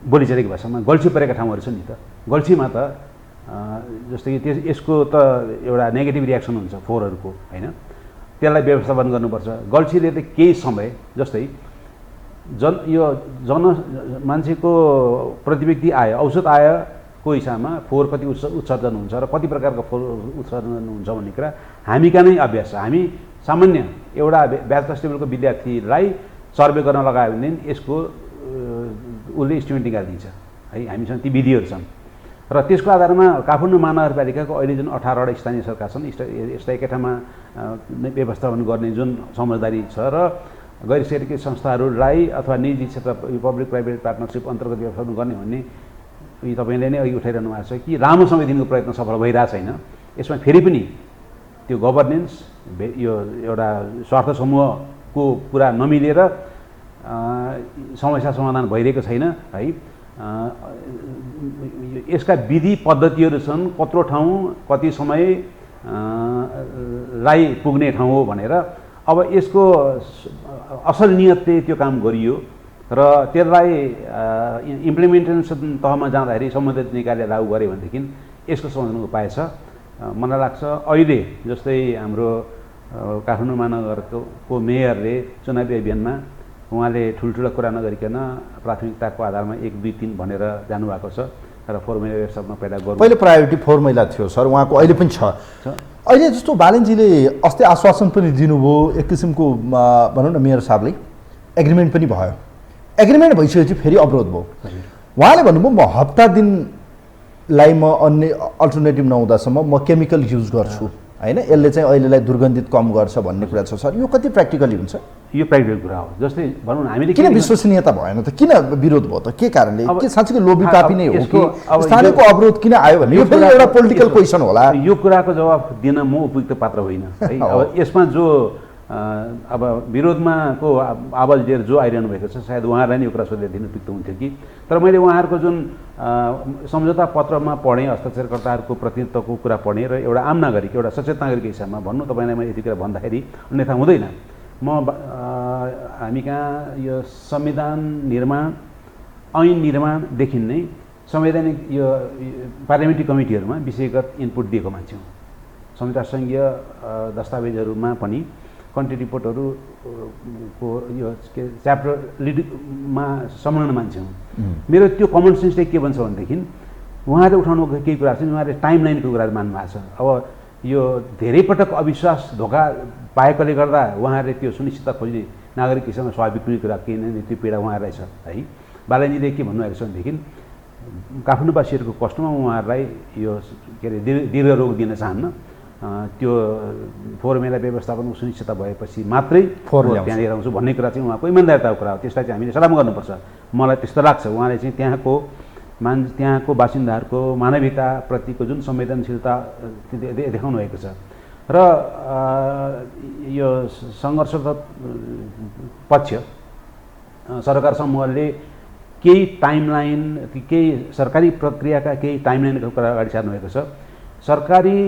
बोलीचालीको भाषामा गल्छी परेका ठाउँहरू छन् नि त। गल्छीमा त जस्तै कि यसको त एउटा नेगेटिभ रियाक्सन हुन्छ फोहोरहरूको, होइन, त्यसलाई व्यवस्थापन गर्नुपर्छ। गल्छीले त केही समय, जस्तै मान्छेको प्रति व्यक्ति आय, औसत आयको हिसाबमा फोहोर कति उत्सर्जन हुन्छ र कति प्रकारको फोहोर उत्सर्जन हुन्छ भन्ने कुरा हामी कहाँ नै अभ्यास छ। हामी सामान्य एउटा ब्याचलर्स लेभलको विद्यार्थीलाई सर्वे गर्न लगायो भने यसको उसले इस्टिमेट निकालिदिन्छ है। हामीसँग ती विधिहरू छन् र त्यसको आधारमा काठमाडौँ महानगरपालिकाको अहिले जुन 18वटा स्थानीय सरकार छन्, यसलाई एकै ठाउँमा व्यवस्थापन गर्ने जुन समझदारी छ र गैर सरकारी संस्थाहरूलाई अथवा निजी क्षेत्र पब्लिक प्राइभेट पार्टनरसिप अन्तर्गत व्यवस्थापन गर्ने भन्ने तपाईँले नै अघि उठाइरहनु भएको छ कि लामो समयदेखिको प्रयत्न सफल भइरहेको छैन। यसमा फेरि पनि त्यो गभर्नेन्स, यो एउटा स्वार्थ समूहको कुरा नमिलेर समस्या समाधान भइरहेको छैन है। यसका विधि पद्धतिहरू छन्, कत्रो ठाउँ कति समय लाई पुग्ने ठाउँ हो भनेर। अब यसको असल नियतले त्यो काम गरियो र त्यसलाई इम्प्लिमेन्टेसन तहमा जाँदाखेरि सम्बन्धित निकायले लागू गऱ्यो भनेदेखि यसको समाधानको उपाय छ। मलाई लाग्छ अहिले जस्तै हाम्रो काठमाडौँ महानगरको मेयरले चुनावी अभियानमा उहाँले ठुल्ठुलो कुरा नगरिकन प्राथमिकताको आधारमा 1, 2, 3 भनेर जानुभएको छ र फोहोर मैला व्यवस्थापनमा पहिले प्रायोरिटी फोहोर मैला थियो सर, उहाँको अहिले पनि छ। अहिले जस्तो बालनजीले अस्ति आश्वासन पनि दिनुभयो, एक किसिमको भनौँ न मेयर साहबले एग्रिमेन्ट पनि भयो। एग्रिमेन्ट भइसकेपछि फेरि अवरोध भयो। उहाँले भन्नुभयो म हप्ता दिनलाई म अन्य अल्टरनेटिभ नहुँदासम्म म केमिकल युज गर्छु, होइन, यसले चाहिँ अहिलेलाई दुर्गन्धित कम गर्छ भन्ने कुरा छ। सर यो कति प्र्याक्टिकली हुन्छ? यो प्र्याक्टिकल कुरा हो। जस्तै भनौँ न हामीले किन विश्वसनीयता भएन त, किन विरोध भयो त, के कारणले? के साँच्चै लोभीपापी नै हो कि स्थानीयको अवरोध किन आयो भने यो फेरि एउटा पोलिटिकल क्वेसन होला। यो कुराको जवाफ दिन म उपयुक्त पात्र होइन है। अब यसमा जो अब विरोधमा को आवाज लिएर जो आइरहनु भएको छ, सायद उहाँहरूलाई नै यो कुरा सोधेर दिनु उपयुक्त हुन्थ्यो कि। तर मैले उहाँहरूको जुन सम्झौता पत्रमा पढेँ, हस्ताक्षरकर्ताहरूको प्रतिनिधित्वको कुरा पढेँ र एउटा आम नागरिक, एउटा सचेत नागरिकको हिसाबमा भन्नु तपाईँलाई मैले यति कुरा भन्दाखेरि अन्यथा हुँदैन। हामी कहाँ यो संविधान निर्माण, ऐन निर्माणदेखि नै संवैधानिक यो पार्लियामेन्ट्री कमिटीहरूमा विषयगत इनपुट दिएको मान्छे हुँ। संहिता सङ्घीय दस्तावेजहरूमा पनि कन्ट्री रिपोर्टहरूको यो च्याप्टर लिडमा संलग्न मान्छे हुँ। मेरो त्यो कमन सेन्सले के भन्छ भनेदेखि उहाँले उठाउनु केही कुरा छ, उहाँले टाइमलाइनको कुराहरू मान्नु भएको छ। अब यो धेरै पटक अविश्वास धोका पाएकोले गर्दा उहाँहरूले त्यो सुनिश्चितता खोज्ने नागरिक हिसाबमा स्वाभाविक पनि कुरा किनभने त्यो पीडा उहाँहरूलाई छ है। बालनजीले के भन्नुभएको छ भनेदेखि काठमाडौँवासीहरूको कष्टमा उहाँहरूलाई यो के अरे दीर्घ रोग दिन चाहन्न, त्यो फोहोर मैला व्यवस्थापनको सुनिश्चितता भएपछि मात्रै फोहोर त्यहाँ लिएर आउँछु भन्ने कुरा चाहिँ उहाँको इमान्दारिताको कुरा हो। त्यसलाई चाहिँ हामीले सलाम गर्नुपर्छ, मलाई त्यस्तो लाग्छ। उहाँले चाहिँ त्यहाँको बासिन्दाहरूको मानवीयताप्रतिको जुन संवेदनशीलता देखाउनु भएको छ र यो सङ्घर्षरत पक्ष सरकार समूहले केही टाइमलाइन, केही सरकारी प्रक्रियाका केही टाइमलाइनको कुरा अगाडि सार्नु भएको छ। सरकारी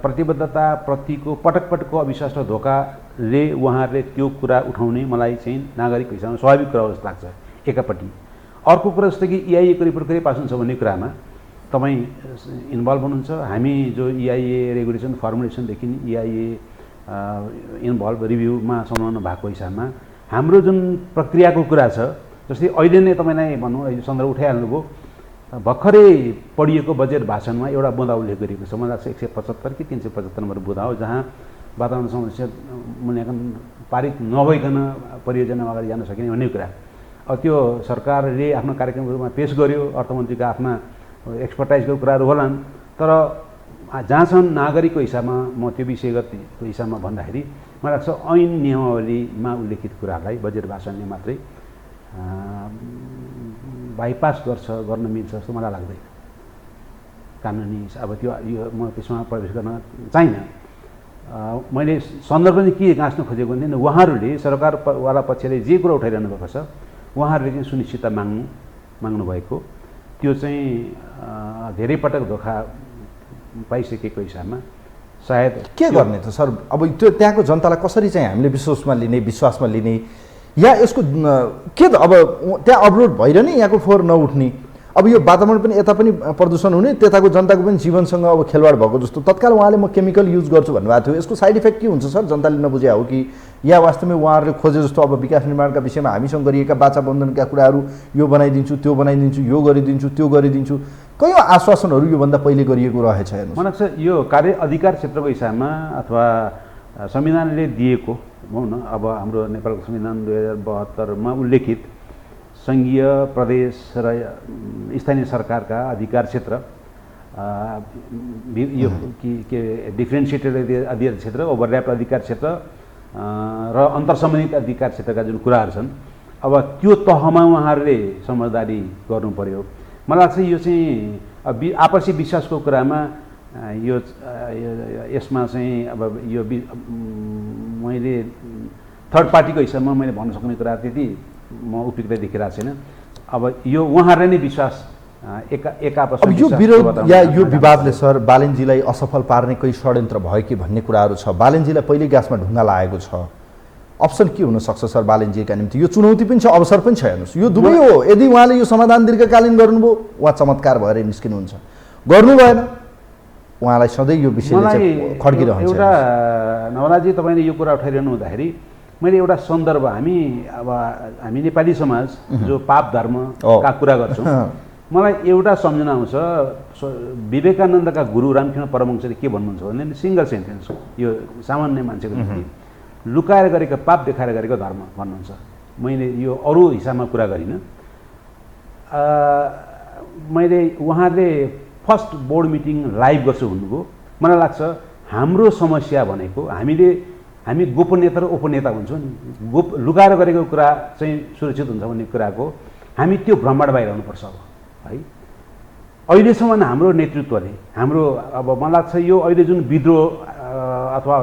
प्रतिबद्धताप्रतिको पटक पटकको अविश्वास र धोकाले उहाँहरूले त्यो कुरा उठाउने मलाई चाहिँ नागरिक हिसाबमा स्वाभाविक कुरा जस्तो लाग्छ एकापट्टि। अर्को कुरा जस्तो कि EIA को रिपोर्ट कहिले पास हुन्छ भन्ने कुरामा तपाईँ इन्भल्भ हुनुहुन्छ। हामी जो EIA रेगुलेसन फर्मुलेसनदेखि EIA इन्भल्भ रिभ्यूमा संलग्न भएको हिसाबमा हाम्रो जुन प्रक्रियाको कुरा छ, जस्तै अहिले नै तपाईँलाई भनौँ यो सन्दर्भ उठाइहाल्नुभयो, भर्खरै पढिएको बजेट भाषणमा एउटा बुँदा उल्लेख गरिएको छ। मलाई लाग्छ 175 कि 375 नम्बर बुँदा हो, जहाँ वातावरण समस्या मूल्याङ्कन पारित नभइकन परियोजना अगाडि जान सकिने भन्ने कुरा। अब त्यो सरकारले आफ्नो कार्यक्रमहरूमा पेश गर्यो, अर्थमन्त्रीका आफ्ना एक्सपर्टाइजको कुराहरू होलान्, तर जहाँ छन् नागरिकको हिसाबमा म त्यो विषयगतको हिसाबमा भन्दाखेरि मलाई लाग्छ ऐन नियमावलीमा उल्लेखित कुराहरूलाई बजेट भाषणले मात्रै बाइपास गर्न मिल्छ जस्तो मलाई लाग्दैन। कानुनी अब त्यो यो म त्यसमा प्रवेश गर्न चाहिनँ। मैले सन्दर्भ चाहिँ के गाँच्न खोजेको भने उहाँहरूले सरकारवाला पक्षले जे कुरा उठाइरहनु भएको छ उहाँहरूले चाहिँ सुनिश्चितता माग्नुभएको त्यो चाहिँ धेरै पटक धोका पाइसकेको हिसाबमा सायद के गर्ने त सर? अब त्यो त्यहाँको जनतालाई कसरी चाहिँ हामीले विश्वासमा लिने या यसको के त अब त्यहाँ अवरोध भएर नै यहाँको फोहोर नउठ्ने, अब यो वातावरण पनि यता पनि प्रदूषण हुने त्यताको जनताको पनि जीवनसँग अब खेलवाड भएको जस्तो तत्काल उहाँले म केमिकल युज गर्छु भन्नुभएको थियो। यसको साइड इफेक्ट के हुन्छ सर? जनताले नबुझे हो कि या वास्तवमै उहाँहरूले खोजे जस्तो अब विकास निर्माणका विषयमा हामीसँग गरिएका वाचा बन्धनका कुराहरू यो बनाइदिन्छु त्यो बनाइदिन्छु यो गरिदिन्छु त्यो गरिदिन्छु कयौँ आश्वासनहरू योभन्दा पहिले गरिएको रहेछ। हेर्नुहोस्, मलाई लाग्छ यो कार्य अधिकार क्षेत्रको हिसाबमा अथवा संविधानले दिएको भनौँ न, अब हाम्रो नेपालको संविधान 2072मा उल्लेखित सङ्घीय प्रदेश र स्थानीय सरकारका अधिकार क्षेत्र यो के डिफ्रेन्सिएटेड अधिकार क्षेत्र, ओभरल्याप अधिकार क्षेत्र र अन्तर्सम्बन्धित अधिकार क्षेत्रका जुन कुराहरू छन् अब त्यो तहमा उहाँहरूले समझदारी गर्नु पर्यो। मलाई लाग्छ यो चाहिँ आपसी विश्वासको कुरामा यो यसमा चाहिँ अब यो मैले थर्ड पार्टीको हिसाबमा मैले भन्न सक्ने कुरा त्यति म उपयुक्त देखिरहेको छैन। अब यो उहाँहरूले नै विश्वास एक आपसमा अब यो विरोध या यो विवादले सर बालेनजीलाई असफल पार्ने कोही षड्यन्त्र भयो कि भन्ने कुराहरू छ। बालेनजीलाई पहिले ग्यासमा ढुङ्गा लागेको छ। अप्सन के हुनसक्छ सर बालेनजीका निम्ति? यो चुनौती पनि छ, अवसर पनि छ। हेर्नुहोस्, यो दुवै हो। यदि उहाँले यो समाधान दीर्घकालीन गर्नुभयो उहाँ चमत्कार भएर निस्किनुहुन्छ, गर्नु भएन उहाँलाई सधैँ यो विषयले खड्किरहन्छ। एउटा नवलाजी तपाईँले यो कुरा उठाइरहनु हुँदाखेरि मैले एउटा सन्दर्भ हामी नेपाली समाज जो पाप धर्मका कुरा गर्छौँ, मलाई एउटा सम्झना आउँछ। विवेकानन्दका गुरु रामकृष्ण परमहंसले के भन्नुहुन्छ भने सिङ्गल सेन्टेन्स, यो सामान्य मान्छेको निम्ति लुकाएर गरेको पाप देखाएर गरेको धर्म भन्नुहुन्छ। मैले यो अरू हिसाबमा कुरा गरिनँ। मैले उहाँले फर्स्ट बोर्ड मिटिङ लाइभ गर्छु भन्नुभयो। मलाई लाग्छ हाम्रो समस्या भनेको हामी गोपनीयता र उपनीयता हुन्छौँ नि, लुकाएर गरेको कुरा चाहिँ सुरक्षित हुन्छ भन्ने कुराको हामी त्यो भ्रमबाट बाहिर आउनुपर्छ। अब है अहिलेसम्म हाम्रो नेतृत्वले हाम्रो अब मलाई लाग्छ यो अहिले जुन विद्रोह अथवा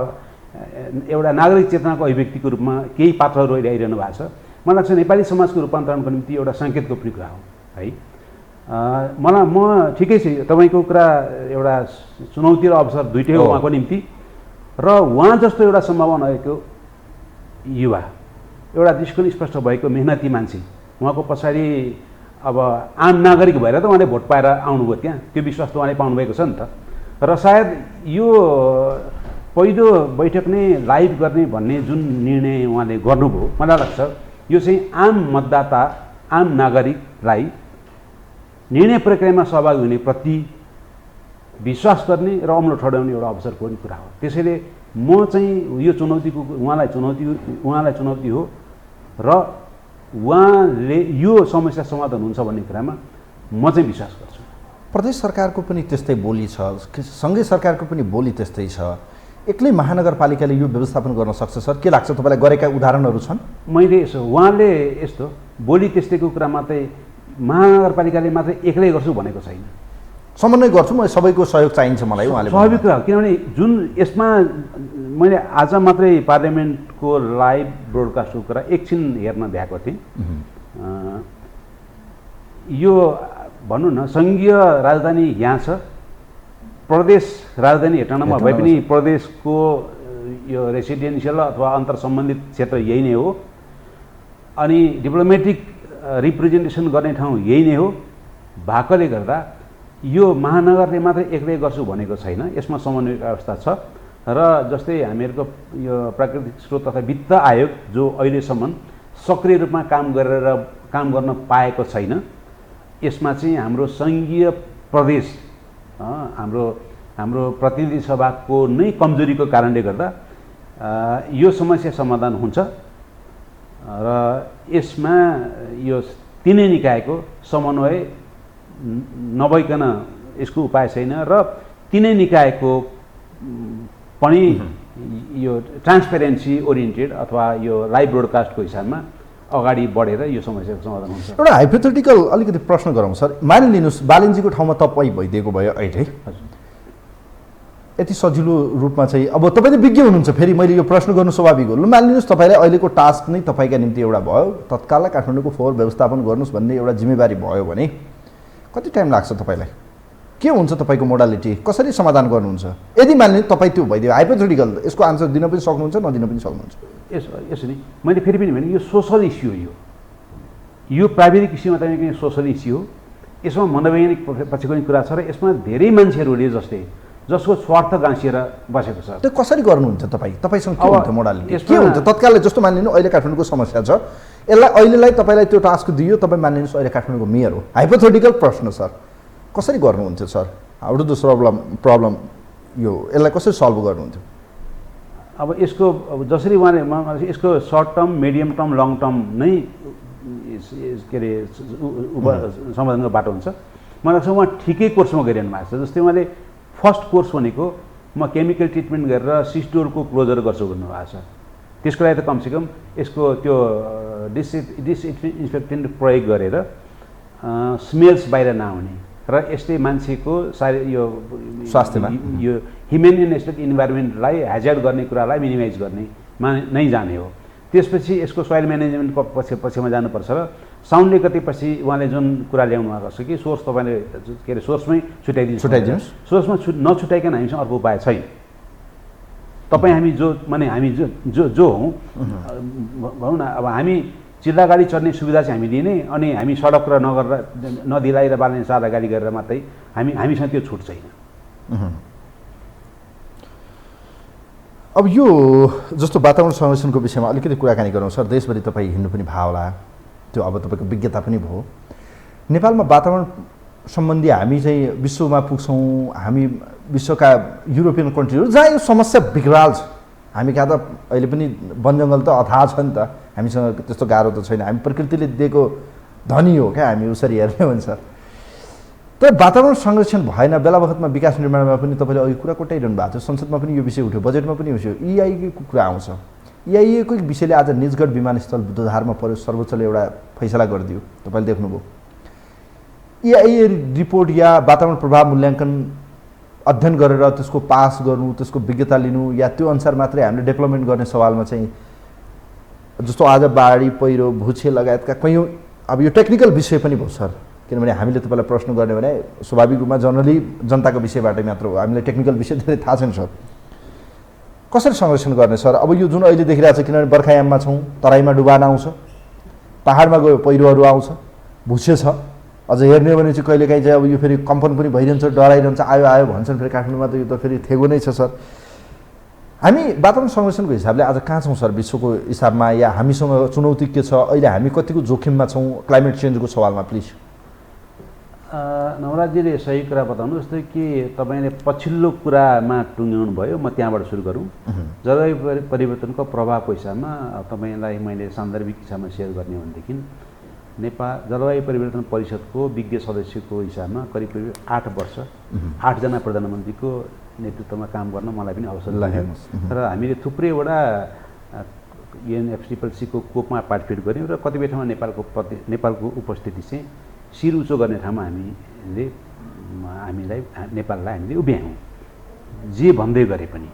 एउटा नागरिक चेतनाको अभिव्यक्तिको रूपमा केही पात्रहरू अहिले आइरहनु भएको छ। मलाई लाग्छ नेपाली समाजको रूपान्तरणको निम्ति एउटा सङ्केतको पनि कुरा हो है। म ठिकै छ, तपाईँको कुरा एउटा चुनौती र अवसर दुइटै हो उहाँको निम्ति। र उहाँ जस्तो एउटा सम्भावना भएको युवा, एउटा दृष्टिकोण स्पष्ट भएको मेहनती मान्छे, उहाँको पछाडि अब आम नागरिक भएर त उहाँले भोट पाएर आउनुभयो, त्यहाँ त्यो विश्वास त उहाँले पाउनुभएको छ नि त। र सायद यो पहिलो बैठक नै लाइभ गर्ने भन्ने जुन निर्णय उहाँले गर्नुभयो, मलाई लाग्छ यो चाहिँ आम मतदाता आम नागरिकलाई निर्णय प्रक्रियामा सहभागी हुने प्रति विश्वास गर्ने र अमलो ठड्याउने एउटा अवसरको पनि कुरा हो। त्यसैले म चाहिँ यो चुनौतीको उहाँलाई चुनौती हो र उहाँले यो समस्या समाधान हुन्छ भन्ने कुरामा म चाहिँ विश्वास गर्छु। प्रदेश सरकारको पनि त्यस्तै बोली छ, सँगै सरकारको पनि बोली त्यस्तै छ। एक्लै महानगरपालिकाले यो व्यवस्थापन गर्न सक्छ सर? के लाग्छ तपाईँलाई? गरेका उदाहरणहरू छन्? मैले उहाँले यस्तो बोली त्यस्तैको कुरा मात्रै महानगरपालिकाले मात्रै एक्लै गर्छु भनेको छैन। समन्वय गर्छु, म सबैको सहयोग चाहिन्छ मलाई उहाँले स्वाभाविक कुरा हो। किनभने जुन यसमा मैले आज मात्रै पार्लियामेन्टको लाइभ ब्रोडकास्टको कुरा एकछिन हेर्न भ्याएको थिएँ। यो भनौँ न सङ्घीय राजधानी यहाँ छ, प्रदेश राजधानी हेटौँडामा भए पनि प्रदेशको यो रेसिडेन्सियल अथवा अन्तर सम्बन्धित क्षेत्र यही नै हो, अनि डिप्लोमेटिक रिप्रेजेन्टेसन गर्ने ठाउँ यही नै हो। भएकोले गर्दा यो महानगरले मात्रै एक्लै गर्छु भनेको छैन, यसमा समन्वयको अवस्था छ। र जस्तै हामीहरूको यो प्राकृतिक स्रोत तथा वित्त आयोग जो अहिलेसम्म सक्रिय रूपमा काम गर्न पाएको छैन, यसमा चाहिँ हाम्रो सङ्घीय प्रदेश हाम्रो प्रतिनिधि सभाको नै कमजोरीको कारणले गर्दा यो समस्या समाधान हुन्छ। र यसमा यो तिनै निकायको समन्वय नभइकन यसको उपाय छैन। र तिनै निकायको पनि यो ट्रान्सपेरेन्सी ओरिएन्टेड अथवा यो लाइभ ब्रोडकास्टको हिसाबमा अगाडि बढेर यो समस्याको समाधान हुन्छ। एउटा हाइपोथेटिकल अलिकति प्रश्न गरौँ सर, मानिलिनुहोस् बालिनजीको ठाउँमा तपाईँ भइदिएको भए अहिले यति सजिलो रूपमा चाहिँ, अब तपाईँ त विज्ञ हुनुहुन्छ, फेरि मैले यो प्रश्न गर्नु स्वाभाविक हो। ल मानिलिनुहोस् तपाईँलाई अहिलेको टास्क नै तपाईँका निम्ति एउटा भयो, तत्काल काठमाडौँको फोहोर व्यवस्थापन गर्नुहोस् भन्ने एउटा जिम्मेवारी भयो भने कति टाइम लाग्छ तपाईँलाई? के हुन्छ तपाईँको मोडालिटी, कसरी समाधान गर्नुहुन्छ? यदि मानिलिनु तपाईँ त्यो भइदियो, हाइपोथेटिकल, यसको आन्सर दिन पनि सक्नुहुन्छ नदिन पनि सक्नुहुन्छ। यसो नि मैले फेरि पनि भने यो सोसल इस्यु हो, यो प्राविधिक इस्यु मात्रै होइन, सोसल इस्यु हो। यसमा मनोवैज्ञानिक पछिको कुरा छ र यसमा धेरै मान्छेहरूले जसको स्वार्थ गाँसिएर बसेको छ। त्यो कसरी गर्नुहुन्छ तपाईँ? तपाईँसँग के हुन्छ मोडालिटी, के हुन्छ तत्कालै? जस्तो मानिलिनु अहिले काठमाडौँको समस्या छ, यसलाई अहिलेलाई तपाईँलाई त्यो टास्क दियो, तपाईँ मानिलिनुहोस् अहिले काठमाडौँको मेयर हो, हाइपोथेटिकल प्रश्न सर, कसरी गर्नुहुन्थ्यो sir? How do this problem यो यसलाई कसरी सल्भ गर्नुहुन्थ्यो? अब यसको जसरी उहाँले यसको short term, medium term, long term नै के अरे समाधानको बाटो हुन्छ। मलाई लाग्छ उहाँ ठिकै कोर्समा गरिरहनु भएको छ। जस्तै उहाँले फर्स्ट कोर्स भनेको म केमिकल ट्रिटमेन्ट गरेर सिस्टोरको क्लोजर गर्छु भन्नुभएको छ। त्यसको लागि त कमसेकम यसको त्यो डिसइन्फेक्टेन्ट प्रयोग गरेर स्मेल्स बाहिर नआउने र यस्तै मान्छेको यो स्वास्थ्यमा यो ह्युमन एस्पेक्ट इन्भाइरोमेन्टलाई ह्याजर्ड गर्ने कुरालाई मिनिमाइज गर्ने नै जाने हो। त्यसपछि यसको सोइल म्यानेजमेन्टको पक्षमा जानुपर्छ र साउन्डले कतिपछि उहाँले जुन कुरा ल्याउनु भएको छ कि सोर्स तपाईँले के अरे सोर्समै छुट्याइदिनुहोस्, सोर्समा नछुट्याइकन हामीसँग अर्को उपाय छैन। तपाईँ हामी जो हौँ भनौँ न, अब हामी चिल्ला गाडी चढ्ने सुविधा चाहिँ हामी दिने, अनि हामी सडक र नदिलाई र बाल्ने सादा गाडी गरेर मात्रै हामीसँग त्यो छुट छैन। अब यो जस्तो वातावरण संरक्षणको विषयमा अलिकति कुराकानी गरौँ सर। देशभरि तपाईँ हिँड्नु पनि भयो होला, त्यो अब तपाईँको विज्ञता पनि भयो। नेपालमा वातावरण सम्बन्धी हामी चाहिँ विश्वमा पुग्छौँ, हामी विश्वका युरोपियन कन्ट्रीहरू जहाँ यो समस्या विकराल छ, हामी कहाँ त अहिले पनि वन जङ्गल त अथाह छ नि त, हामीसँग त्यस्तो गाह्रो त छैन, हामी प्रकृतिले दिएको धनी हो क्या हामी उसरी हेर्ने हो भने सर। तर वातावरण संरक्षण भएन, बेला बखतमा विकास निर्माणमा पनि तपाईँले अघि कुरा कोटाइरहनु भएको थियो, संसदमा पनि यो विषय उठ्यो, बजेटमा पनि उठ्यो, EIA को कुरा आउँछ। EIA को विषयले आज निजगढ विमानस्थल बुद्धधारमा पर्यो, सर्वोच्चले एउटा फैसला गरिदियो, तपाईँले देख्नुभयो। EIA रिपोर्ट या वातावरण प्रभाव मूल्याङ्कन अध्ययन गरेर त्यसको पास गर्नु, त्यसको विज्ञता लिनु, या त्यो अनुसार मात्रै हामीले डेभलपमेन्ट गर्ने सवालमा चाहिँ जस्तो आज बाढी पहिरो भुछे लगायतका कयौँ, अब यो टेक्निकल विषय पनि भयो सर, किनभने हामीले तपाईँलाई प्रश्न गर्ने भने स्वाभाविक रूपमा जनरली जनताको विषयबाटै मात्र हो, हामीलाई टेक्निकल विषय धेरै थाहा छैन सर। कसरी संरक्षण गर्ने सर? अब यो जुन अहिले देखिरहेको छ, किनभने बर्खायाममा छौँ, तराईमा डुबान आउँछ, पहाडमा गयो पहिरोहरू आउँछ, भुसे छ, अझ हेर्ने हो भने चाहिँ कहिलेकाहीँ चाहिँ अब यो फेरि कम्पन पनि भइरहन्छ, डराइरहन्छ, आयो भन्छन्, फेरि काठमाडौँमा त यो त फेरि थेगो नै छ सर। हामी वातावरण संरक्षणको हिसाबले आज कहाँ छौँ सर विश्वको हिसाबमा, या हामीसँग चुनौती के छ, अहिले हामी कतिको जोखिममा छौँ क्लाइमेट चेन्जको सवालमा प्लिज? नवराजजीले सही कुरा बताउनु। जस्तै कि तपाईँले पछिल्लो कुरामा टुङ्ग्याउनु भयो, म त्यहाँबाट सुरु गरौँ। जलवायु परिवर्तनको प्रभावको हिसाबमा तपाईँलाई मैले सान्दर्भिक हिसाबमा सेयर गर्ने हो भनेदेखि नेपाल जलवायु परिवर्तन परिषदको विज्ञ सदस्यको हिसाबमा करिब 8 वर्ष 8 जना प्रधानमन्त्रीको नेतृत्वमा काम गर्न मलाई पनि अवसर लाग्यो र हामीले थुप्रैवटा UNFCCC को कोपमा पार्टिसिपेट गऱ्यौँ र कतिपय ठाउँमा नेपालको उपस्थिति चाहिँ शिर उच्च गर्ने ठाउँमा नेपाललाई हामीले उभ्यायौँ। जे भन्दै गरे पनि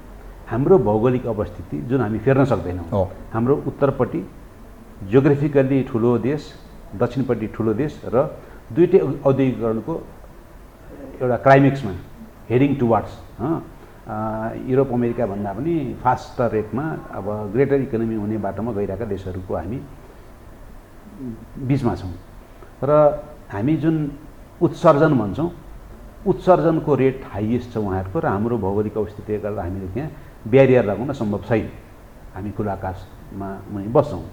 हाम्रो भौगोलिक अवस्थिति जुन हामी फेर्न सक्दैनौँ, हाम्रो उत्तरपट्टि जियोग्राफिकल्ली ठुलो देश, दक्षिणपट्टि ठुलो देश र दुईटै औद्योगिकरणको एउटा क्लाइमेक्समा हेडिङ टुवार्ड्स युरोप अमेरिका भन्दा पनि फास्टर रेटमा अब ग्रेटर इकोनोमी हुने बाटोमा गइरहेका देशहरूको हामी बिचमा छौँ र हामी जुन उत्सर्जन भन्छौँ, उत्सर्जनको रेट हाइएस्ट छ उहाँहरूको र हाम्रो भौगोलिक अवस्थितिले गर्दा हामीले त्यहाँ ब्यारियर लगाउन सम्भव छैन, हामी खुला आकाशमा बस्छौँ।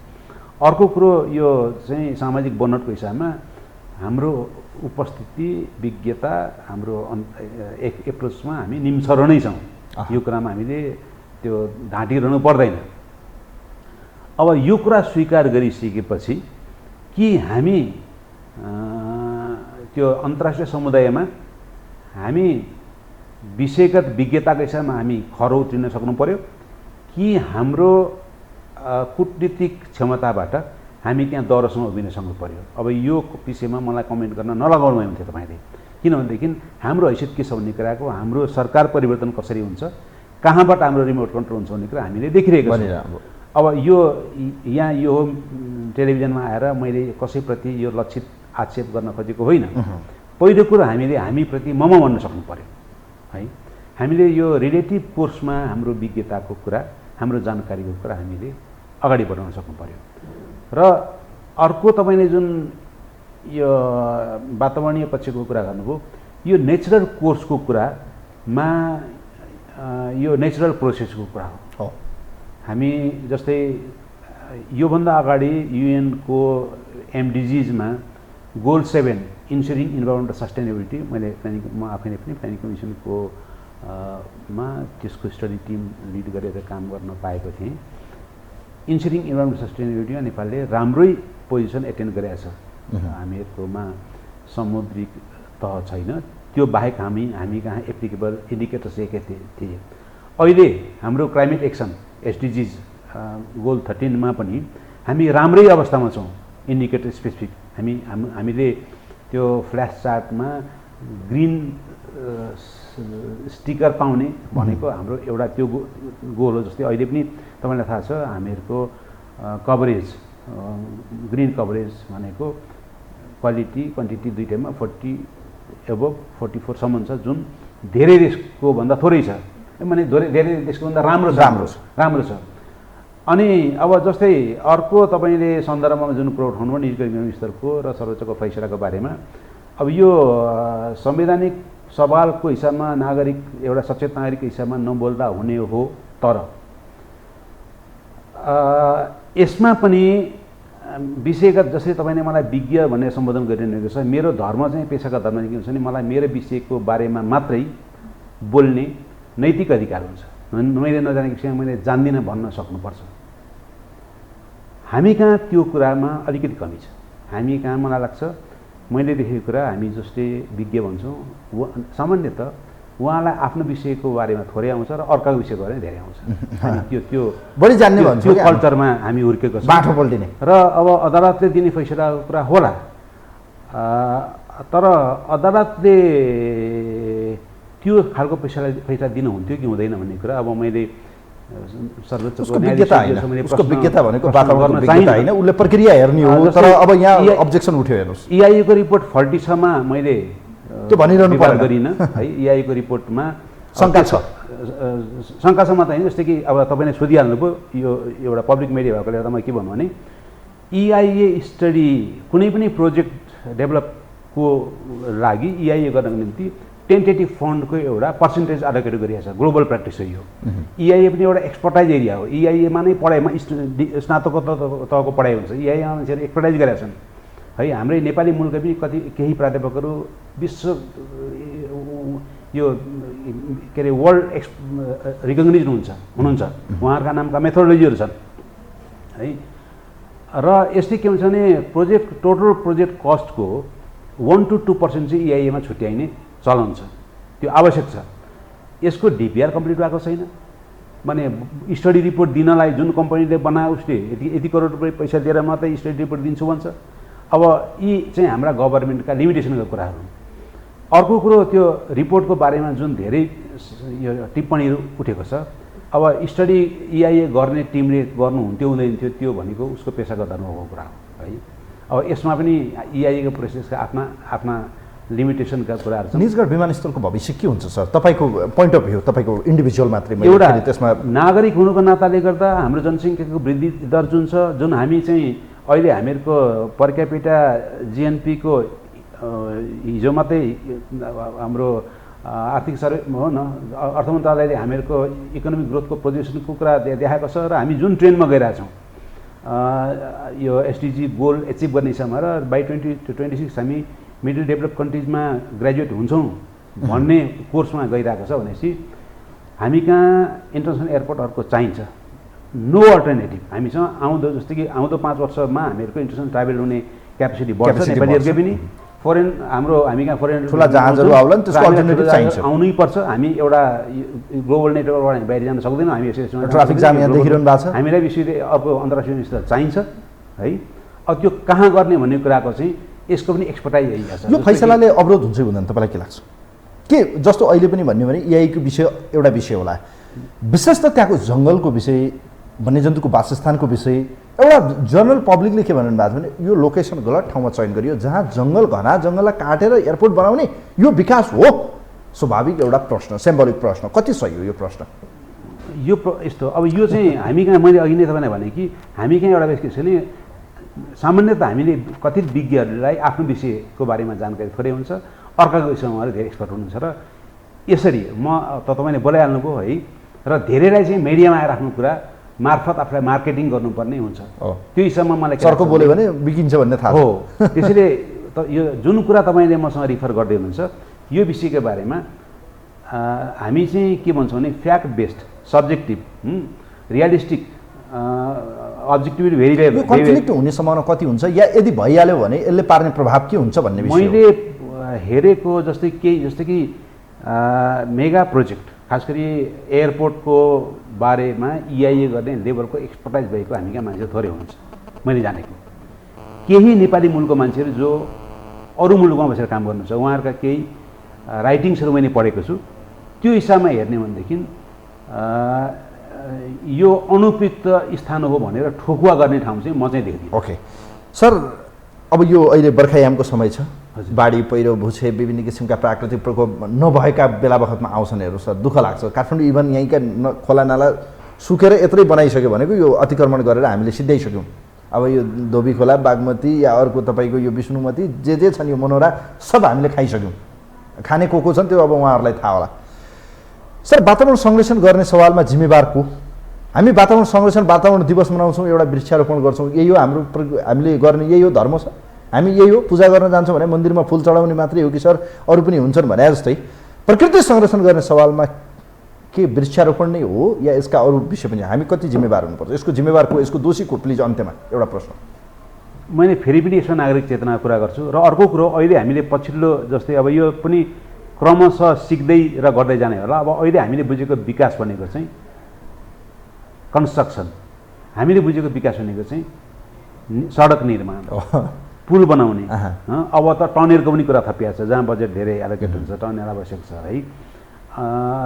अर्को कुरो यो चाहिँ सामाजिक बनोटको हिसाबमा हाम्रो उपस्थिति विज्ञता हाम्रो एप्रोचमा हामी निम्सरो नै छौँ। यो कुरामा हामीले त्यो ढाँटिरहनु पर्दैन। अब यो कुरा स्वीकार गरिसकेपछि कि हामी त्यो अन्तर्राष्ट्रिय समुदायमा हामी विषयगत विज्ञताको हिसाबमा हामी खरो उत्रिन सक्नु पर्यो कि हाम्रो कूटनीतिक क्षमताबाट हामी त्यहाँ दौरोसँग उभिन सक्नु पर्यो। अब यो विषयमा मलाई कमेन्ट गर्न नलगाउनु हुन्थ्यो तपाईँले, किनभनेदेखि हाम्रो हैसियत के छ भन्ने कुराको, हाम्रो सरकार परिवर्तन कसरी हुन्छ, कहाँबाट हाम्रो रिमोट कन्ट्रोल हुन्छ भन्ने कुरा हामीले देखिरहेको छौँ। अब यो यहाँ यो टेलिभिजनमा आएर मैले कसैप्रति यो लक्षित आक्षेप गर्न खोजेको होइन। पहिलो कुरो हामीप्रति भन्न सक्नु पर्यो है। हामीले यो रिलेटिभ कोर्समा हाम्रो विज्ञताको कुरा, हाम्रो जानकारीको कुरा हामीले अगाडि बढाउन सक्नु पर्यो। र अर्को तपाईँले जुन यो वातावरणीय पक्षको कुरा गर्नुभयो, यो नेचुरल कोर्सको कुरामा यो नेचुरल प्रोसेसको कुरा हो। हामी जस्तै योभन्दा अगाडि युएनको एमडिजिजमा गोल 7 इन्स्योरिङ इन्भाइरोमेन्टल सस्टेनेबिलिटी, म आफैले पनि प्लानिङ कमिसनको मा त्यसको स्टडी टिम लिड गरेर काम गर्न पाएको थिएँ। इन्स्योरिङ इन्भाइरोमेन्टल सस्टेनेबिलिटीमा नेपालले राम्रै पोजिसन एटेन्ड गरेको छ। हामीहरूकोमा समुद्रिक तह छैन, त्यो बाहेक हामी कहाँ एप्लिकेबल इन्डिकेटर्स एकै थिए। अहिले हाम्रो क्लाइमेट एक्सन एसडिजिज गोल 13 पनि हामी राम्रै अवस्थामा छौँ। इन्डिकेटर स्पेसिफिक हामीले त्यो फ्ल्यास चार्टमा ग्रिन स्टिकर पाउने भनेको हाम्रो एउटा त्यो गोल हो। जस्तै अहिले पनि तपाईँलाई थाहा छ हामीहरूको कभरेज, ग्रिन कभरेज भनेको क्वालिटी क्वान्टिटी दुईटैमा 40 एबभ 44सम्म छ, जुन धेरै देशको भन्दा थोरै छ, माने धेरै देशको भन्दा राम्रो छ। अनि अब जस्तै अर्को तपाईँले सन्दर्भमा जुन कुरो उठाउनुभयो निजी स्तरको र सर्वोच्चको फैसलाको बारेमा, अब यो संवैधानिक सवालको हिसाबमा नागरिक एउटा सचेत नागरिकको हिसाबमा नबोल्दा हुने हो। तर यसमा पनि विषयगत, जसरी तपाईँले मलाई विज्ञ भनेर सम्बोधन गरिरहेको छ, मेरो धर्म चाहिँ पेसागत धर्म के हुन्छ भने मलाई मेरो विषयको बारेमा मात्रै बोल्ने नैतिक अधिकार हुन्छ। मैले नजानेको विषयमा मैले जान्दिनँ भन्न सक्नुपर्छ। हामी कहाँ त्यो कुरामा अलिकति कमी छ। हामी कहाँ मलाई लाग्छ मैले देखेको कुरा, हामी जस्तै विज्ञ भन्छौँ, सामान्यतः उहाँलाई आफ्नो विषयको बारेमा थोरै आउँछ र अर्काको विषयको बारेमा धेरै आउँछ। अनि त्यो बढी जान्ने भन्छ, त्यो कल्चरमा हामी हुर्केको छौँ। बाटो पल्टिने र अब अदालतले दिने फैसलाको कुरा होला, तर अदालतले त्यो खालको फैसला दिनुहुन्थ्यो कि हुँदैन भन्ने कुरा अब मैले सर्वोच्चको उसको विज्ञता भनेको वातावरणको विज्ञता होइन, उसले प्रक्रिया हेर्ने हो। तर अब यहाँ अब्जेक्सन उठ्यो, हेर्नुहोस् इआईको रिपोर्ट फल्टी छमा मैले त्यो भनिरहनु गरिनँ है। इआईको रिपोर्टमा शङ्का छ, शङ्का छ मात्रै होइन। जस्तै कि अब तपाईँले सोधिहाल्नुभयो, यो एउटा पब्लिक मिडिया भएकोले गर्दा म के भन्नु भने, इआईए स्टडी कुनै पनि प्रोजेक्ट डेभलपको लागि इआईए गर्नको निम्ति टेन्टेटिभ फन्डको एउटा पर्सेन्टेज एलोकेट गरिएको छ। ग्लोबल प्र्याक्टिस हो यो। इआईए पनि एउटा एक्सपर्टाइज एरिया हो। इआईएमा नै पढाइमा स्नातकोत्तर तहको पढाइ हुन्छ। इआईएमा मान्छेहरू एक्सपर्टाइज गरेका छन् है। हाम्रै नेपाली मुलुकका पनि केही प्राध्यापकहरू विश्व यो के अरे वर्ल्ड रिकग्नाइज हुनुहुन्छ। उहाँहरूका नामका मेथोडोलोजीहरू छन् है। र यस्तै के हुन्छ भने टोटल प्रोजेक्ट कस्टको 1 to 2% चाहिँ इआईएमा छुट्याइने चलन छ। त्यो आवश्यक छ। यसको डिपिआर कम्प्लिट भएको छैन। माने स्टडी रिपोर्ट दिनलाई जुन कम्पनीले बनायो उसले यति करोड रुपियाँ पैसा दिएर मात्रै स्टडी रिपोर्ट दिन्छु भन्छ। अब यी चाहिँ हाम्रा गभर्मेन्टका लिमिटेसनका कुराहरू। अर्को कुरो, त्यो रिपोर्टको बारेमा जुन धेरै यो टिप्पणीहरू उठेको छ, अब स्टडी इआईए गर्ने टिमले गर्नुहुन्थ्यो हुँदैन थियो, त्यो भनेको उसको पेसागत धर्मको कुरा हो है। अब यसमा पनि इआईएको प्रोसेसका आफ्ना लिमिटेसनका कुराहरू छन्। निजगढ विमानस्थलको भविष्य के हुन्छ सर, तपाईँको पोइन्ट अफ भ्यू, तपाईँको इन्डिभिजुअल मात्रै एउटा त्यसमा नागरिक हुनुको नाताले गर्दा हाम्रो जनसङ्ख्याको वृद्धि दर जुन छ, जुन हामी चाहिँ अहिले हामीहरूको पर क्यापिटा जिएनपीको हिजो मात्रै हाम्रो आर्थिक सर्वे हो न, अर्थ मन्त्रालयले हामीहरूको इकोनोमिक ग्रोथको प्रोजेक्सनको कुरा देखाएको छ। र हामी जुन ट्रेन्डमा गइरहेछौँ यो एसडिजी गोल एचिभ गर्ने हिसाबमा, र बाई 2026 हामी मिडल डेभलप कन्ट्रिजमा ग्रेजुएट हुन्छौँ भन्ने कोर्समा गइरहेको छ भनेपछि हामी कहाँ इन्टरनेसनल एयरपोर्टहरूको चाहिन्छ। नो अल्टरनेटिभ हामीसँग आउँदो, जस्तै कि आउँदो 5 वर्षमा हामीहरूको इन्टरनेसनल ट्राभल हुने क्यापेसिटी बढ्छ। नेपालीहरूकै पनि फरेन हामी कहाँ फरेन ठुला जहाजहरू आउला नि, त्यसको अल्टरनेटिभ चाहिन्छ, आउनै पर्छ। हामी एउटा ग्लोबल नेटवर्कबाट हामी बाहिर जान सक्दैनौँ। हामी ट्राफिक जाम यहाँ देखिरहनु भएको छ। हामीलाई विश्व अर्को अन्तर्राष्ट्रिय विमानस्थल चाहिन्छ है। अब त्यो कहाँ गर्ने भन्ने कुराको चाहिँ यसको पनि एक्सपर्टाइज यही छ। यो फैसलाले अवरोध हुन्छ हुँदैन तपाईँलाई के लाग्छ? के जस्तो अहिले पनि भन्यो भने एआईको विषय एउटा विषय होला, विशेष त त्यहाँको जङ्गलको विषय, वन्यजन्तुको वासस्थानको विषय, एउटा जनरल पब्लिकले के भन्नु भएको छ भने यो लोकेसन गलत ठाउँमा चयन गरियो जहाँ जङ्गल घना जङ्गललाई काटेर एयरपोर्ट बनाउने यो विकास हो। स्वाभाविक एउटा प्रश्न, सिम्बोलिक प्रश्न, कति सही हो यो प्रश्न? यो यस्तो अब यो चाहिँ हामी कहाँ मैले अघि नै तपाईँलाई भने कि हामी कहाँ एउटा के छ भने सामान्यतः हामीले कथित विज्ञहरूलाई आफ्नो विषयको बारेमा जानकारी थोरै हुन्छ, अर्काको विषयमा उहाँहरू धेरै एक्सपर्ट हुनुहुन्छ र यसरी तपाईँले बोलाइहाल्नुभयो है र धेरैलाई चाहिँ मिडियामा आएर आफ्नो कुरा मार्फत आफूलाई मार्केटिङ गर्नुपर्ने हुन्छ। त्यो हिसाबमा मलाई सरको बोल्यो भने बिकिन्छ भन्ने थाहा हो। त्यसैले यो जुन कुरा तपाईँले मसँग रिफर गर्दै हुनुहुन्छ यो विषयको बारेमा हामी चाहिँ के भन्छौँ भने fact based, subjective, realistic, objective verify conflict हुने सम्भावना कति हुन्छ या यदि भइहाल्यो भने यसले पार्ने प्रभाव के हुन्छ भन्ने विषय मैले हेरेको जस्तै कि मेगा प्रोजेक्ट खास गरी एयरपोर्टको बारेमा इआइए गर्ने लेभलको एक्सपर्टाइज भएको हामी कहाँ मान्छे थोरै हुन्छ मैले जानेको। केही नेपाली मूलको मान्छेहरू जो अरू मुलुकमा बसेर काम गर्नुहुन्छ उहाँहरूका केही राइटिङ्सहरू मैले पढेको छु। त्यो हिसाबमा हेर्ने भनेदेखि यो अनुपयुक्त स्थान हो भनेर ठोकुवा गर्ने ठाउँ चाहिँ म चाहिँ देख्दिनँ। ओके सर, अब यो अहिले बर्खायामको समय छ, बाढी पहिरो भुसे विभिन्न किसिमका प्राकृतिक प्रकोप नभएका बेला बखतमा आउँछन् सर, दुःख लाग्छ। काठमाडौँ इभन यहीँका खोला नाला सुकेर यत्रै बनाइसक्यो भनेको यो अतिक्रमण गरेर हामीले सिद्धाइसक्यौँ। अब यो धोबी खोला, बागमती या अर्को तपाईँको यो विष्णुमती जे छन् यो मनोरा सब हामीले खाइसक्यौँ। खाने को छन् त्यो अब उहाँहरूलाई थाहा होला। सर, वातावरण संरक्षण गर्ने सवालमा जिम्मेवार को? हामी वातावरण संरक्षण, वातावरण दिवस मनाउँछौँ, एउटा वृक्षारोपण गर्छौँ, यही हो हाम्रो हामीले गर्ने, यही हो धर्म छ। हामी यही हो, पूजा गर्न जान्छौँ भने मन्दिरमा फुल चढाउने मात्रै हो कि सर अरू पनि हुन्छन् भने जस्तै प्रकृति संरक्षण गर्ने सवालमा के वृक्षारोपण नै हो या यसका अरू विषय पनि? हामी कति जिम्मेवार हुनुपर्छ? यसको जिम्मेवार को, यसको दोषी को? प्लिज अन्त्यमा एउटा प्रश्न। मैले फेरि पनि यसमा नागरिक चेतना कुरा गर्छु र अर्को कुरो अहिले हामीले पछिल्लो जस्तै अब यो पनि क्रमशः सिक्दै र गर्दै जाने होला। अब अहिले हामीले बुझेको विकास भनेको चाहिँ कन्स्ट्रक्सन, हामीले बुझेको विकास भनेको चाहिँ सडक निर्माण, पुल बनाउने। अब त टनेलको पनि कुरा थपिएको छ जहाँ बजेट धेरै एलोकेट हुन्छ, टनेल आवश्यक छ है।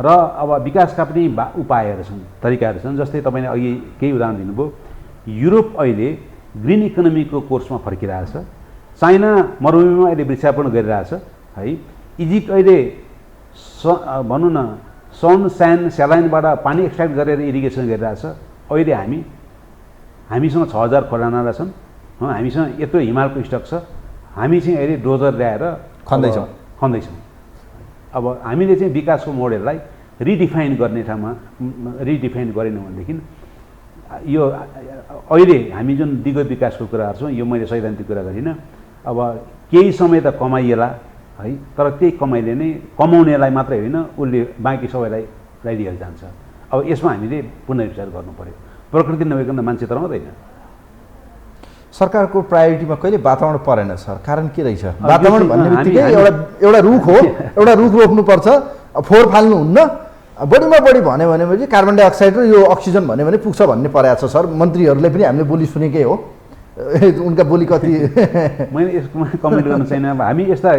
र अब विकासका पनि उपायहरू छन्, तरिकाहरू छन्। जस्तै तपाईँले अघि केही उदाहरण दिनुभयो, युरोप अहिले ग्रिन इकोनोमीको कोर्समा फर्किरहेछ, चाइना मरुभूमिमा अहिले वृक्षारोपण गरिरहेछ है, इजिप्ट अहिले भनौँ न सन स्यान्ड स्यालाइनबाट पानी एक्सट्र्याक्ट गरेर इरिगेसन गरिरहेछ। अहिले हामीसँग 6000 खोला नाला छन्, हामीसँग यत्रो हिमालको स्टक छ, हामी चाहिँ अहिले डोजर ल्याएर खन्दैछौँ। अब हामीले चाहिँ विकासको मोडेललाई रिडिफाइन गर्ने ठाउँमा रिडिफाइन गरेनौँ भनेदेखि यो अहिले हामी जुन दिगो विकासको कुराहरू छौँ, यो मैले सैद्धान्तिक कुरा गरिनँ। अब केही समय त कमाइएला है, तर त्यही कमाइले नै कमाउनेलाई मात्रै होइन उसले बाँकी सबैलाई ल्याइदिएर जान्छ। अब यसमा हामीले पुनर्विचार गर्नु पर्यो। प्रकृति नभइकन मान्छे त रहँदैन। सरकारको प्रायोरिटीमा कहिले वातावरण परेन सर, कारण के रहेछ? वातावरण भन्ने बित्तिकै एउटा रुख हो, एउटा रुख रोप्नुपर्छ, फोहोर फाल्नुहुन्न, बढीमा बढी भन्यो भनेपछि कार्बन डाइअक्साइड र यो अक्सिजन भन्यो भने पुग्छ भन्ने परेको छ सर। मन्त्रीहरूले पनि हामीले बोली सुनेकै हो, उनका बोली कति मैले यसमा कमेन्ट गर्न छैन। अब हामी यस्ता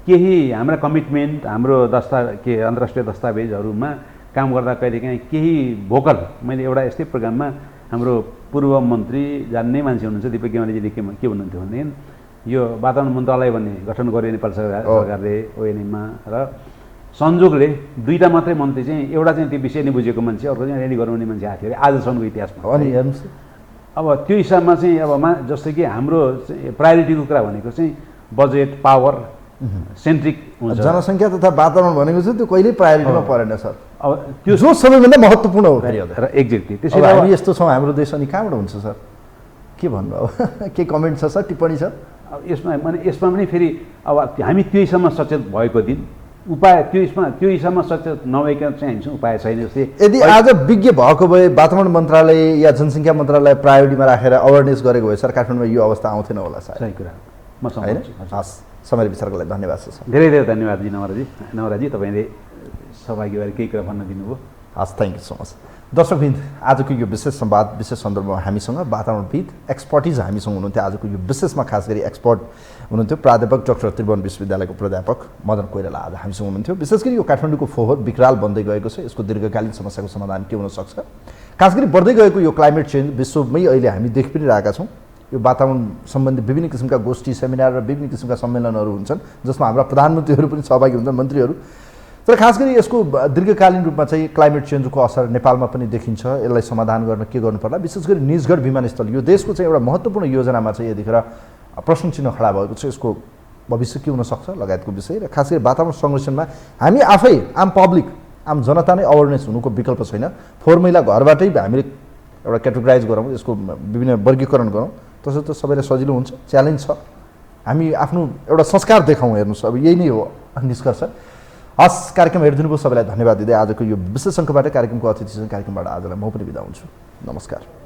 केही हाम्रा कमिटमेन्ट, हाम्रो अन्तर्राष्ट्रिय दस्तावेजहरूमा काम गर्दा कहिलेकाहीँ केही भोकल, मैले एउटा यस्तै प्रोग्राममा हाम्रो पूर्व मन्त्री जान्ने मान्छे हुनुहुन्छ दिपक गेवालीजीले के भन्नुहुन्थ्यो भनेदेखि यो वातावरण मन्त्रालय भन्ने गठन गर्यो नेपाल सरकारले ओएनएममा, र संजोगले दुईवटा मात्रै मन्त्री चाहिँ, एउटा चाहिँ त्यो विषय नै बुझेको मान्छे, अर्को चाहिँ रेडी गराउने मान्छे आएको थियो अरे आजसम्मको इतिहासमा। अब त्यो हिसाबमा चाहिँ अब जस्तै कि हाम्रो प्रायोरिटीको कुरा भनेको चाहिँ बजेट, पावर सेन्ट्रिक हुन्छ। जनसङ्ख्या तथा वातावरण भनेको चाहिँ त्यो कहिल्यै प्रायोरिटीमा परेन सर। अब त्यो जो सबैभन्दा महत्त्वपूर्ण हो फेरि र एक्ज्याक्टली। त्यसैले हामी यस्तो छौँ, हाम्रो देश अनि कहाँबाट हुन्छ सर? के भन्नु अब? के कमेन्ट छ सर, टिप्पणी छ? अब यसमा पनि फेरि अब हामी त्यो हिसाबमा सचेत भएको दिन उपाय त्यो हिसाबमा सचेत नभइकन चाहिँ हामीसँग उपाय छैन। जस्तै यदि आज विज्ञ भएको भए वातावरण मन्त्रालय या जनसङ्ख्या मन्त्रालय प्रायोरिटीमा राखेर अवेरनेस गरेको भए सर काठमाडौँमा यो अवस्था आउँथेन होला सायद। सही कुरा म सम्झन्छु। हस्, समय विचारको लागि धन्यवाद सर। धेरै धेरै धन्यवाद जी नवराजी। तपाईँले सहभागी भएर केही कुरा भन्न दिनुभयो। हस्, थ्याङ्क यू सो मच। दर्शकवृन्द, आजको यो विशेष संवाद विशेष सन्दर्भमा हामीसँग वातावरणविद एक्सपर्टिज हामीसँग हुनुहुन्थ्यो। आजको यो विशेषमा खास गरी एक्सपर्ट हुनुहुन्थ्यो प्राध्यापक डाक्टर त्रिभुवन विश्वविद्यालयको प्राध्यापक मदन कोइराला आज हामीसँग हुनुहुन्थ्यो। विशेष गरी यो काठमाडौँको फोहोर विकराल बन्दै गएको छ, यसको दीर्घकालीन समस्याको समाधान के हुन सक्छ, खास गरी बढ्दै गएको यो क्लाइमेट चेन्ज विश्वमै अहिले हामी देख पनि रहेका छौँ। यो वातावरण सम्बन्धी विभिन्न किसिमका गोष्ठी सेमिनार र विभिन्न किसिमका सम्मेलनहरू हुन्छन् जसमा हाम्रा प्रधानमन्त्रीहरू पनि सहभागी हुन्छन्, मन्त्रीहरू। तर खास गरी यसको दीर्घकालीन रूपमा चाहिँ क्लाइमेट चेन्जको असर नेपालमा पनि देखिन्छ। यसलाई समाधान गर्न के गर्नु पर्ला, विशेष गरी निजगढ विमानस्थल यो देशको चाहिँ एउटा महत्त्वपूर्ण योजनामा चाहिँ यतिखेर प्रश्न चिन्ह खडा भएको छ। यसको भविष्य के हुन सक्छ लगायतको विषय र खास गरी वातावरण संरक्षणमा हामी आफै आम पब्लिक आम जनता नै अवेरनेस हुनुको विकल्प छैन। फोहोर मैला घरबाटै हामीले एउटा क्याटेगोराइज गरौँ, यसको विभिन्न वर्गीकरण गरौँ, तसर्थ सबैलाई सजिलो हुन्छ। च्यालेन्ज छ, हामी आफ्नो एउटा संस्कार देखाउँ। हेर्नुहोस्, अब यही नै हो निष्कर्ष। हस्, कार्यक्रम हेरिदिनु भयो, सबैलाई धन्यवाद दिँदै आजको यो विशेष अङ्कबाट कार्यक्रमको अतिथिसँग कार्यक्रमबाट आजलाई म पनि बिदा हुन्छु। नमस्कार।